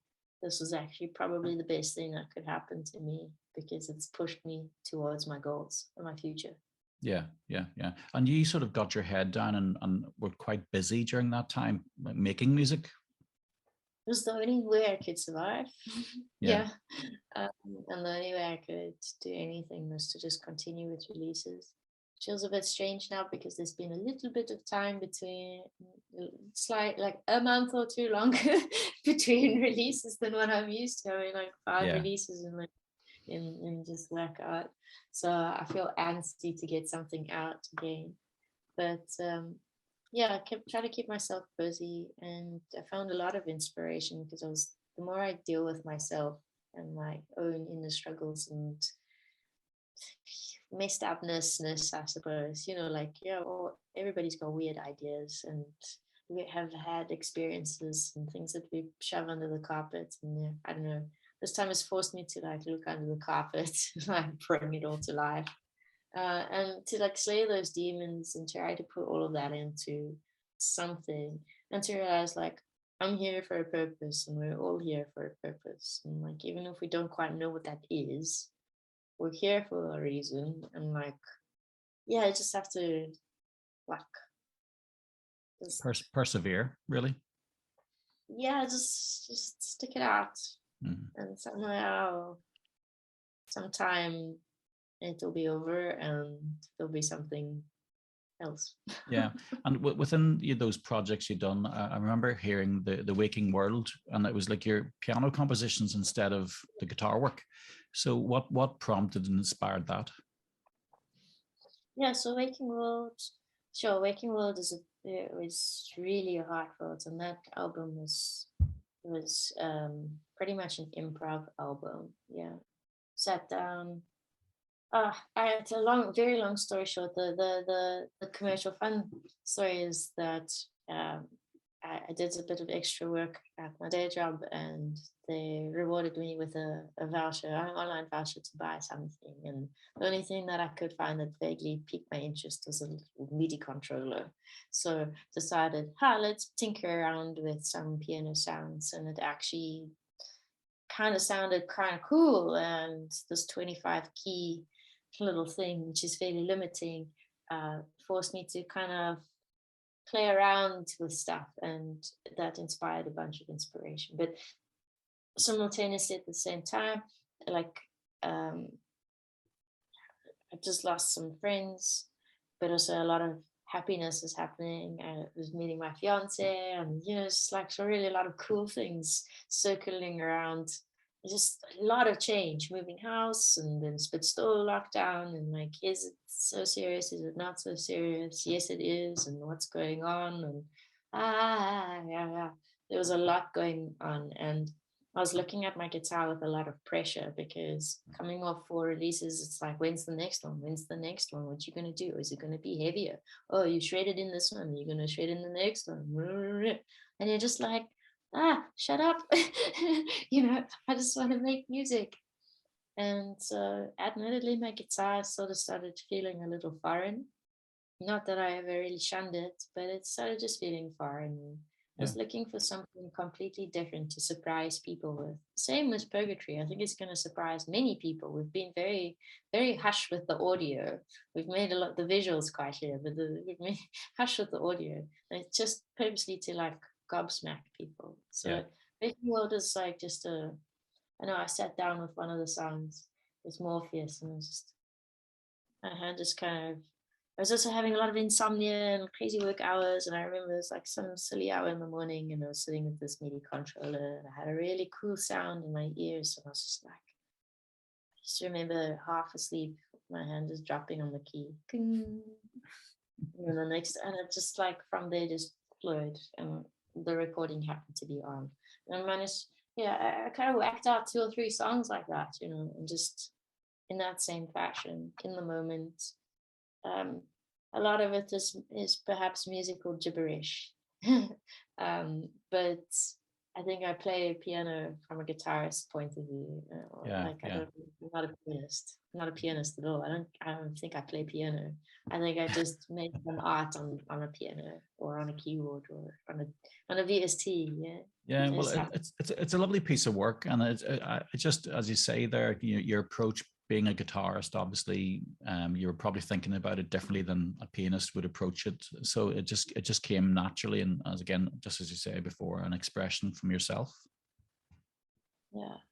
B: this was actually probably the best thing that could happen to me, because it's pushed me towards my goals and my future.
A: Yeah. And you sort of got your head down and were quite busy during that time, like making music.
B: It was the only way I could survive. And the only way I could do anything was to just continue with releases, feels a bit strange now because there's been a little bit of time between, slight like a month or two longer between releases than what I'm used to. I mean, like 5 releases in just like art. So I feel antsy to get something out again. But I kept trying to keep myself busy, and I found a lot of inspiration because the more I deal with myself and my own inner struggles and messed upness, I suppose, like, everybody's got weird ideas, and we have had experiences and things that we shove under the carpet, and I don't know, this time has forced me to like look under the carpet and like bring it all to life, and to like slay those demons and try to put all of that into something, and to realize like I'm here for a purpose, and we're all here for a purpose, and like even if we don't quite know what that is, we're here for a reason. And like, I just have to like
A: persevere, really.
B: Just stick it out. And sometime it'll be over and there'll be something else.
A: And within those projects you've done, I remember hearing the Waking World, and it was like your piano compositions instead of the guitar work. So what prompted and inspired that?
B: So Waking World was really heartfelt, and that album was pretty much an improv album. Sat down. It's a very long story short. The commercial fun story is that I did a bit of extra work at my day job, and they rewarded me with an online voucher to buy something. And the only thing that I could find that vaguely piqued my interest was a little MIDI controller. So decided, let's tinker around with some piano sounds, and it actually kind of sounded kind of cool. And this 25 key little thing, which is fairly limiting, forced me to kind of play around with stuff, and that inspired a bunch of inspiration. But simultaneously at the same time, like I just lost some friends, but also a lot of happiness is happening. I was meeting my fiance, and it's like so really a lot of cool things circling around. Just a lot of change, moving house, and then but still lockdown, and like, is it so serious, is it not so serious? Yes it is, and what's going on? And there was a lot going on, and I was looking at my guitar with a lot of pressure, because coming off 4 releases, it's like, when's the next one? What you going to do? Is it going to be heavier? Oh, you shredded in this one, you're going to shred in the next one, and you're just like, shut up. I just want to make music. And so admittedly, my guitar sort of started feeling a little foreign. Not that I ever really shunned it, but it started just feeling foreign. I was looking for something completely different to surprise people with. Same with Purgatory. I think it's going to surprise many people. We've been very, very hush with the audio. We've made a lot, the visuals quite clear, but we've made hush with the audio. And it's just purposely to like gobsmack people. So Waking World is like just I sat down with one of the songs. It's Morpheus, and it was just, my hand just kind of, I was also having a lot of insomnia and crazy work hours, and I remember it was like some silly hour in the morning, and I was sitting with this MIDI controller, and I had a really cool sound in my ears, and I was just like, I just remember half asleep, my hand just dropping on the key, and the next, and it just like from there just flowed, and the recording happened to be on, and I managed, I kind of whacked out 2 or 3 songs like that, and just in that same fashion, in the moment. A lot of it is perhaps musical gibberish, but I think I play piano from a guitarist point of view. I'm not a pianist. I'm not a pianist at all. I don't think I play piano. I think I just make some art on a piano or on a keyboard or on a VST.
A: Well, it's a lovely piece of work, and it's just, as you say there, your approach. Being a guitarist, obviously, you were probably thinking about it differently than a pianist would approach it. So it just came naturally, and just as you say before, an expression from yourself.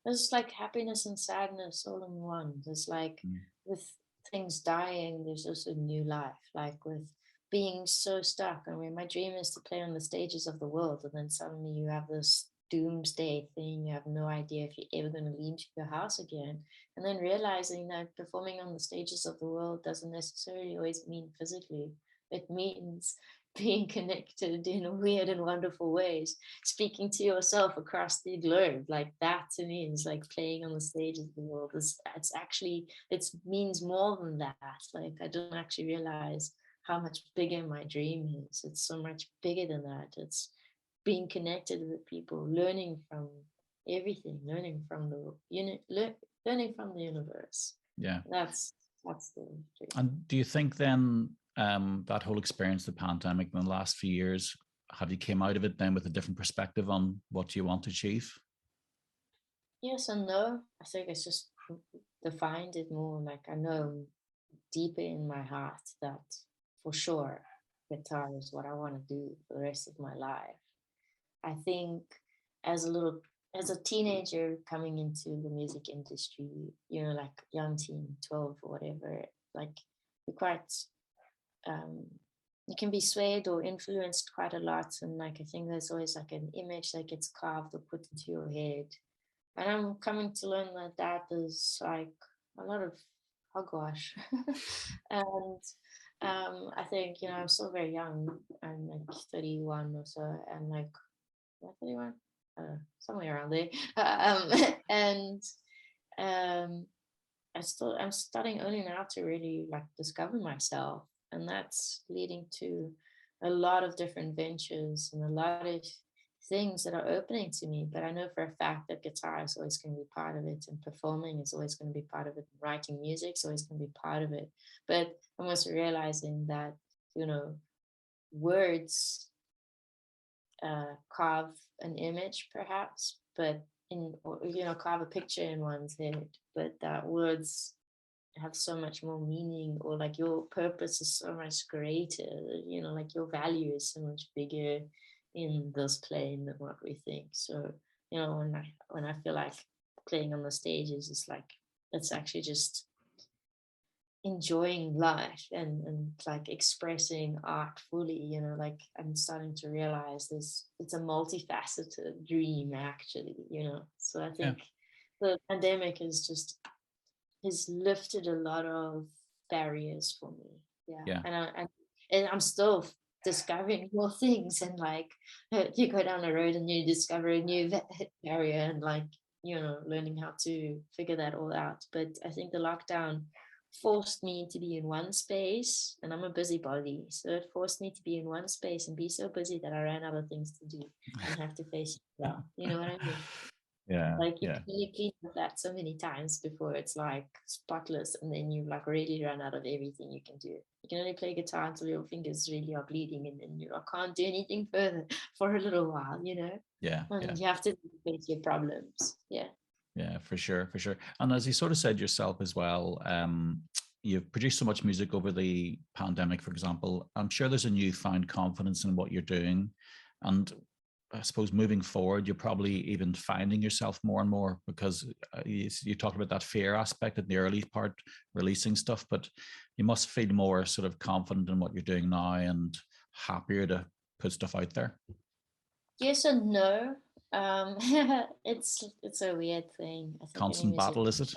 B: It's like happiness and sadness all in one. It's like with things dying, there's also new life. Like with being so stuck. I mean, my dream is to play on the stages of the world, and then suddenly you have this doomsday thing. You have no idea if you're ever going to leave your house again. And then realizing that performing on the stages of the world doesn't necessarily always mean physically. It means being connected in weird and wonderful ways, speaking to yourself across the globe. Like that to me is like playing on the stage of the world. It's actually, it means more than that. Like I don't actually realize how much bigger my dream is. It's so much bigger than that. It's being connected with people, learning from everything, learning from the learning from the universe.
A: Yeah.
B: That's the dream.
A: And do you think then that whole experience, the pandemic in the last few years, have you came out of it then with a different perspective on what you want to achieve?
B: Yes and no. I think it's just defined it more. Like I know deeper in my heart that for sure guitar is what I want to do for the rest of my life. I think as a teenager coming into the music industry, you know, like young teen, 12 or whatever, like you're quite you can be swayed or influenced quite a lot. And like I think there's always like an image that gets carved or put into your head. And I'm coming to learn that that is like a lot of hogwash. And I think, you know, I'm still very young. I'm like 31 or so, and like 31, somewhere around there. And um, I'm starting only now to really like discover myself, and that's leading to a lot of different ventures and a lot of things that are opening to me. But I know for a fact that guitar is always going to be part of it, and performing is always going to be part of it. Writing music is always going to be part of it. But I'm also realizing that, you know, words carve an image perhaps, but or, you know, carve a picture in one's head, but that words have so much more meaning, or like your purpose is so much greater, you know, like your value is so much bigger in this plane than what we think. So, you know, when I feel like playing on the stages, it's like it's actually just enjoying life and like expressing art fully, you know, like I'm starting to realize this, it's a multifaceted dream actually, you know. So I think the pandemic has lifted a lot of barriers for me.
A: Yeah.
B: And I'm still discovering more things, and like you go down the road and you discover a new barrier, and like, you know, learning how to figure that all out. But I think the lockdown forced me to be in one space, and I'm a busybody, so it forced me to be in one space and be so busy that I ran out of things to do and have to face it. Well, you know what I mean?
A: Yeah.
B: Like you
A: Yeah.
B: can only clean up that so many times before it's like spotless, and then you like really run out of everything you can do. You can only play guitar until your fingers really are bleeding, and then you can't do anything further for a little while, you know.
A: Yeah.
B: And you have to face your problems. Yeah.
A: Yeah, for sure, for sure. And as you sort of said yourself as well, you've produced so much music over the pandemic, for example. I'm sure there's a newfound confidence in what you're doing. And I suppose moving forward, you're probably even finding yourself more and more, because you talked about that fear aspect in the early part, releasing stuff, but you must feel more sort of confident in what you're doing now and happier to put stuff out there.
B: Yes and no. Um, it's a weird thing. I think any
A: Constant
B: music.
A: battle, is it?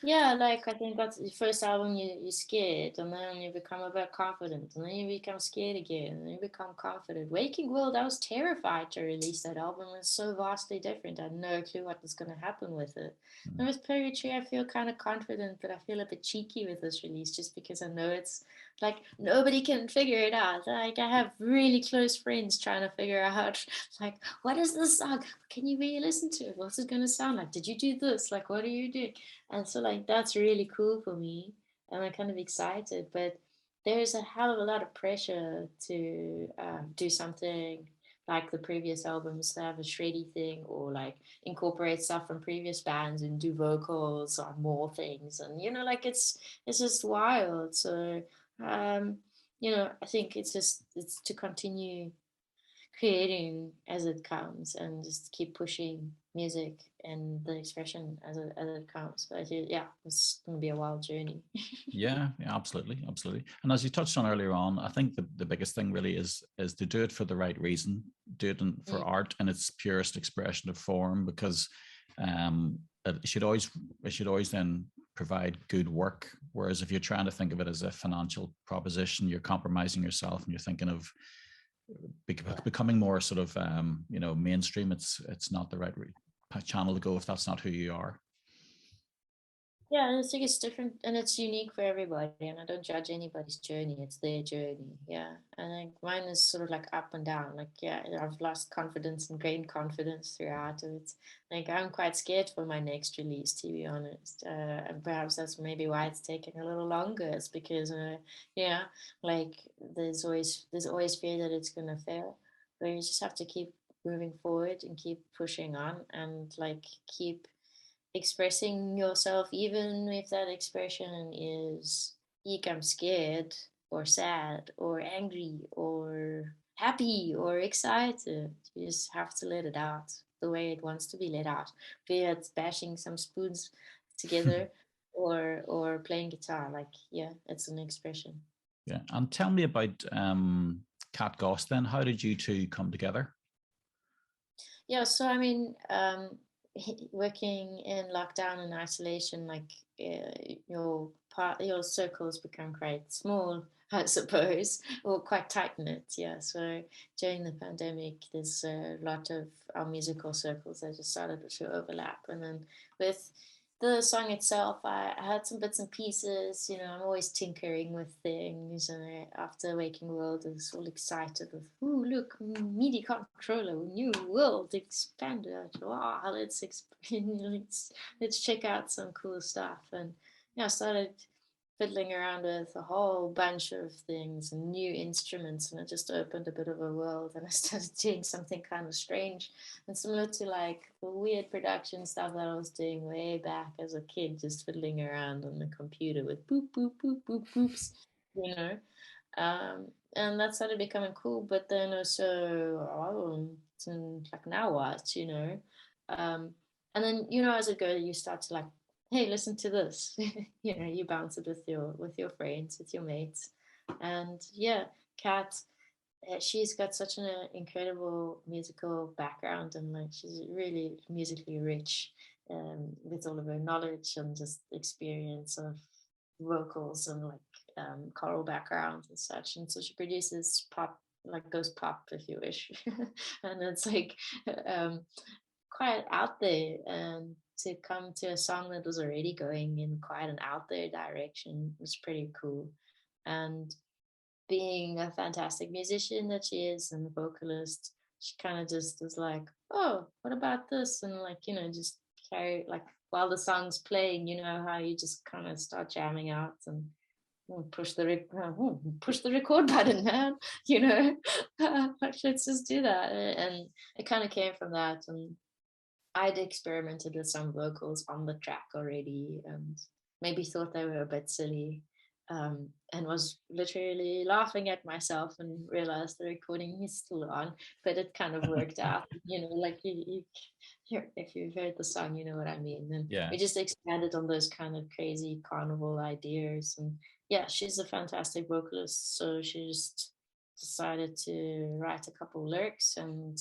B: Yeah, like I think that's the first album you're scared, and then you become a bit confident, and then you become scared again, and then you become confident. Waking World, I was terrified to release that album. It's so vastly different. I had no clue what was going to happen with it. And with Purgatory, I feel kind of confident, but I feel a bit cheeky with this release just because I know it's like nobody can figure it out. Like I have really close friends trying to figure out, like, what is this song? Can you really listen to it? What's it going to sound like? Did you do this? Like, what are you doing? And so like that's really cool for me, and I'm kind of excited, but there's a hell of a lot of pressure to do something like the previous albums, to have a shreddy thing, or like incorporate stuff from previous bands and do vocals on more things, and you know, like it's just wild. So you know, I think it's to continue creating as it comes and just keep pushing music and the expression as it comes. But yeah, it's going to be a wild journey.
A: Yeah, absolutely, absolutely. And as you touched on earlier on, I think the biggest thing really is to do it for the right reason, do it for art in its purest expression of form, because it should always then provide good work. Whereas if you're trying to think of it as a financial proposition, you're compromising yourself and you're thinking of becoming more sort of mainstream. It's not the right channel to go if that's not who you are.
B: Yeah, I think it's different and it's unique for everybody, and I don't judge anybody's journey. It's their journey. Yeah. And I think mine is sort of like up and down. Like, yeah, I've lost confidence and gained confidence throughout it. Like, I'm quite scared for my next release, to be honest. And perhaps that's maybe why it's taking a little longer. It's because, yeah, like there's always fear that it's going to fail. But you just have to keep moving forward and keep pushing on and like keep expressing yourself, even if that expression is I'm scared or sad or angry or happy or excited. You just have to let it out the way it wants to be let out. Be it bashing some spoons together or playing guitar. Like, yeah, it's an expression.
A: Yeah. And tell me about Kat Goss then. How did you two come together?
B: Yeah, so I mean, working in lockdown and isolation, like your circles become quite small, I suppose, or quite tight knit. Yeah. So during the pandemic, there's a lot of our musical circles that just started to overlap, and then with the song itself, I had some bits and pieces. I'm always tinkering with things, and after Waking World, I was all excited with, "Ooh, look, MIDI controller, new world expanded! Wow, let's check out some cool stuff." And yeah, I started fiddling around with a whole bunch of things and new instruments, and it just opened a bit of a world. And I started doing something kind of strange and similar to like the weird production stuff that I was doing way back as a kid, just fiddling around on the computer with boop boop boop boop boops, you know. And that started becoming cool. But then also, like now what? And then as it goes, you start to like, hey, listen to this. You bounce it with your friends, with your mates. And yeah, Kat, she's got such an incredible musical background, and like she's really musically rich, with all of her knowledge and just experience of vocals and like choral background and such. And so she produces pop, like ghost pop if you wish. And it's like um, quite out there, and to come to a song that was already going in quite an out there direction was pretty cool. And being a fantastic musician that she is and a vocalist, she kind of just was like, oh, what about this? And like, just carry, like, while the song's playing, how you just kind of start jamming out and push the record button, man. Let's just do that. And it kind of came from that. And I'd experimented with some vocals on the track already, and maybe thought they were a bit silly, and was literally laughing at myself, and realized the recording is still on, but it kind of worked out. Like if you've heard the song, you know what I mean. And
A: Yeah.
B: we just expanded on those kind of crazy carnival ideas. And yeah, she's a fantastic vocalist, so she just decided to write a couple lyrics, and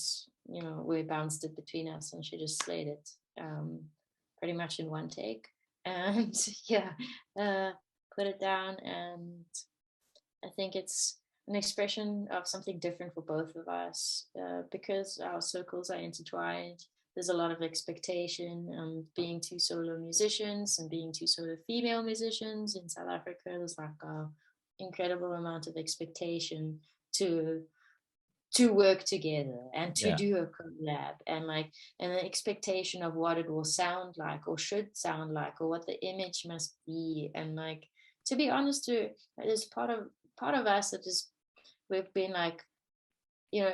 B: we bounced it between us, and she just slayed it, pretty much in one take. And yeah, put it down. And I think it's an expression of something different for both of us, because our circles are intertwined. There's a lot of expectation, and being two solo musicians and being two solo female musicians in South Africa, there's like a incredible amount of expectation to work together and to do a collab, and like an expectation of what it will sound like or should sound like, or what the image must be. And like, to be honest, there's part of us that just, we've been like,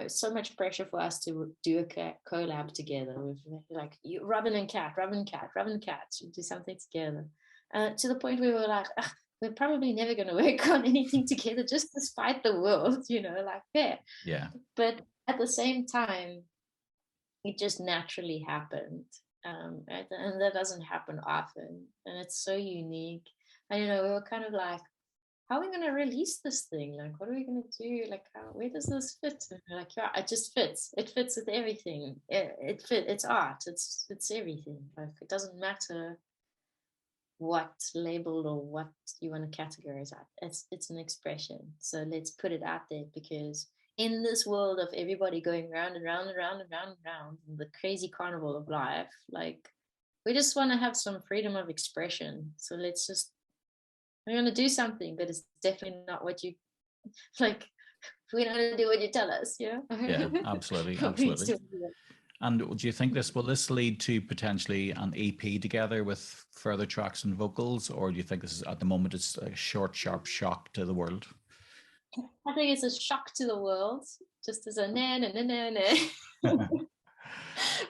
B: so much pressure for us to do a collab together with like Robyn and Kat, do something together, to the point where we were like, we're probably never going to work on anything together, just despite the world, like, yeah. But at the same time, it just naturally happened. And that doesn't happen often. And it's so unique. And, we were kind of like, how are we going to release this thing? Like, what are we going to do? Like, where does this fit? And we're like, yeah, it just fits. It fits with everything. It's art. It's everything. Like, it doesn't matter what label or what you want to categorize at. It's an expression. So let's put it out there, because in this world of everybody going round and round and round and round and round, the crazy carnival of life, like, we just want to have some freedom of expression. So we're going to do something, but it's definitely not what you like. We're going to do what you tell us. Yeah,
A: absolutely. And do you think will this lead to potentially an EP together with further tracks and vocals, or do you think this is, at the moment, it's a short, sharp shock to the world?
B: I think it's a shock to the world, just as a na.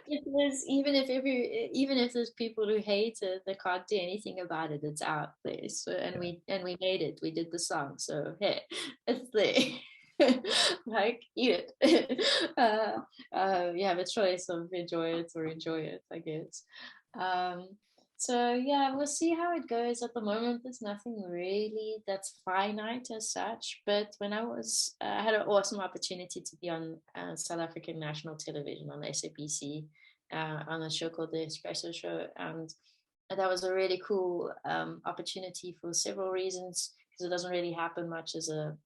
B: Because even if there's people who hate it, they can't do anything about it. It's out there. So we made it. We did the song. So hey, it's there. Like, eat it. You have a choice of enjoy it or enjoy it, I guess. So yeah, we'll see how it goes. At the moment, there's nothing really that's finite as such. But when I had an awesome opportunity to be on South African national television on SABC on a show called The Espresso Show, and that was a really cool opportunity for several reasons, because it doesn't really happen much as a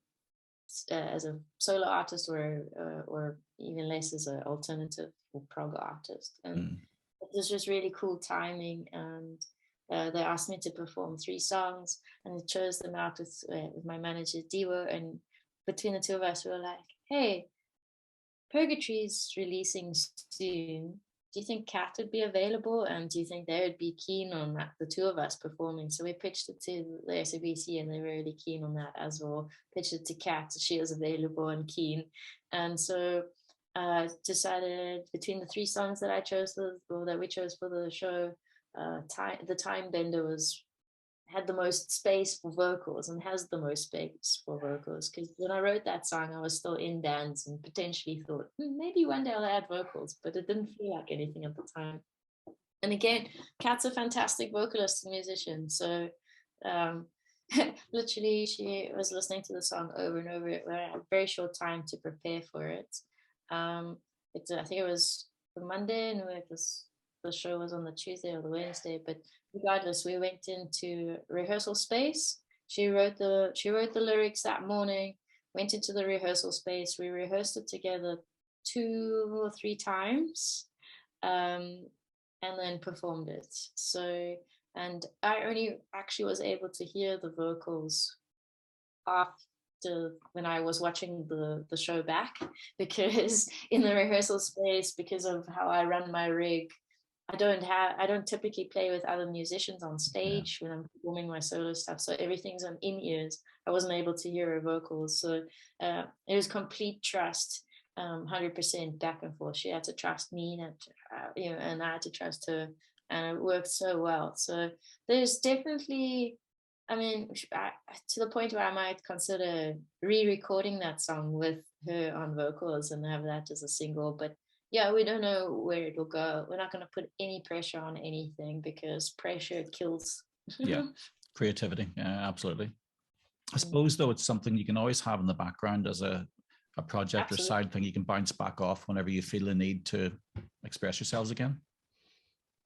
B: solo artist, or even less as an alternative or prog artist. And it was just really cool timing. And they asked me to perform 3 songs, and I chose them out with my manager Diwo. And between the two of us, we were like, "Hey, Purgatory is releasing soon. Do you think Kat would be available? And do you think they would be keen on that, the two of us performing?" So we pitched it to the SABC, and they were really keen on that as well. Pitched it to Kat, so she was available and keen. And so decided between the 3 songs that I chose, that we chose for the show, the Time Bender had the most space for vocals, and has the most space for vocals, because when I wrote that song, I was still in bands and potentially thought maybe one day I'll add vocals, but it didn't feel like anything at the time. And again, Kat's a fantastic vocalist and musician, so literally she was listening to the song over and over. We had a very short time to prepare for it. I think it was the Monday, and the show was on the Tuesday or the Wednesday, but regardless, we went into rehearsal space. She wrote the lyrics that morning, went into the rehearsal space. We rehearsed it together 2 or 3 times, and then performed it. So, and I only actually was able to hear the vocals after, when I was watching the show back, because in the rehearsal space, because of how I run my rig, I don't typically play with other musicians on stage when I'm performing my solo stuff. So everything's on in-ears. I wasn't able to hear her vocals. So it was complete trust, 100% back and forth. She had to trust me, and I had to trust her, and it worked so well. So there's definitely, to the point where I might consider re-recording that song with her on vocals and have that as a single. But yeah, we don't know where it will go. We're not going to put any pressure on anything, because pressure kills.
A: Creativity. Yeah, absolutely. I suppose, though, it's something you can always have in the background as a project or side thing you can bounce back off whenever you feel the need to express yourselves again.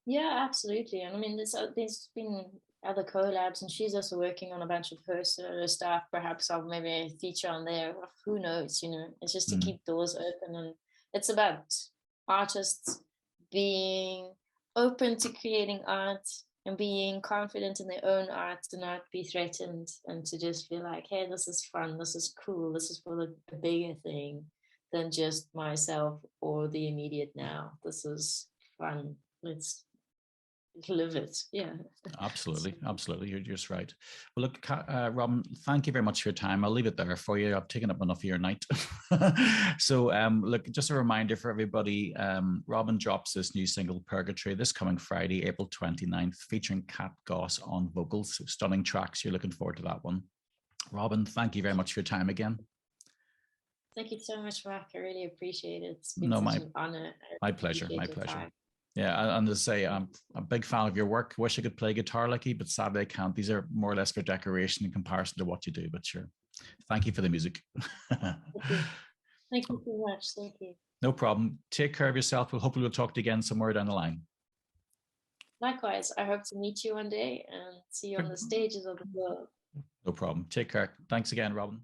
B: Yeah, absolutely. And I mean, there's been other collabs, and she's also working on a bunch of her solo stuff. Perhaps I'll maybe feature on there. Who knows? It's just to keep doors open, and it's about artists being open to creating art and being confident in their own art, to not be threatened, and to just feel like, hey, this is fun, this is cool, this is for the bigger thing than just myself or the immediate now. This is fun. Let's live it. Yeah,
A: absolutely. You're just right. Well, look, Robyn, thank you very much for your time. I'll leave it there for you. I've taken up enough of your night. So look, just a reminder for everybody, Robyn drops this new single Purgatory this coming Friday, April 29th, featuring Kat Goss on vocals. Stunning tracks. You're looking forward to that one. Robyn, thank you very much for your time again.
B: Thank you so much, Mark. I really appreciate it. It's been
A: No,
B: such an honor.
A: my pleasure. My
B: Your
A: pleasure.
B: time.
A: Yeah, and to say I'm a big fan of your work. Wish I could play guitar like you, but sadly I can't. These are more or less for decoration in comparison to what you do. But sure, thank you for the music.
B: Thank you so much. Thank you.
A: No problem. Take care of yourself. Hopefully we'll talk to you again somewhere down the line.
B: Likewise, I hope to meet you one day and see you on the stages of the world.
A: No problem. Take care. Thanks again, Robyn.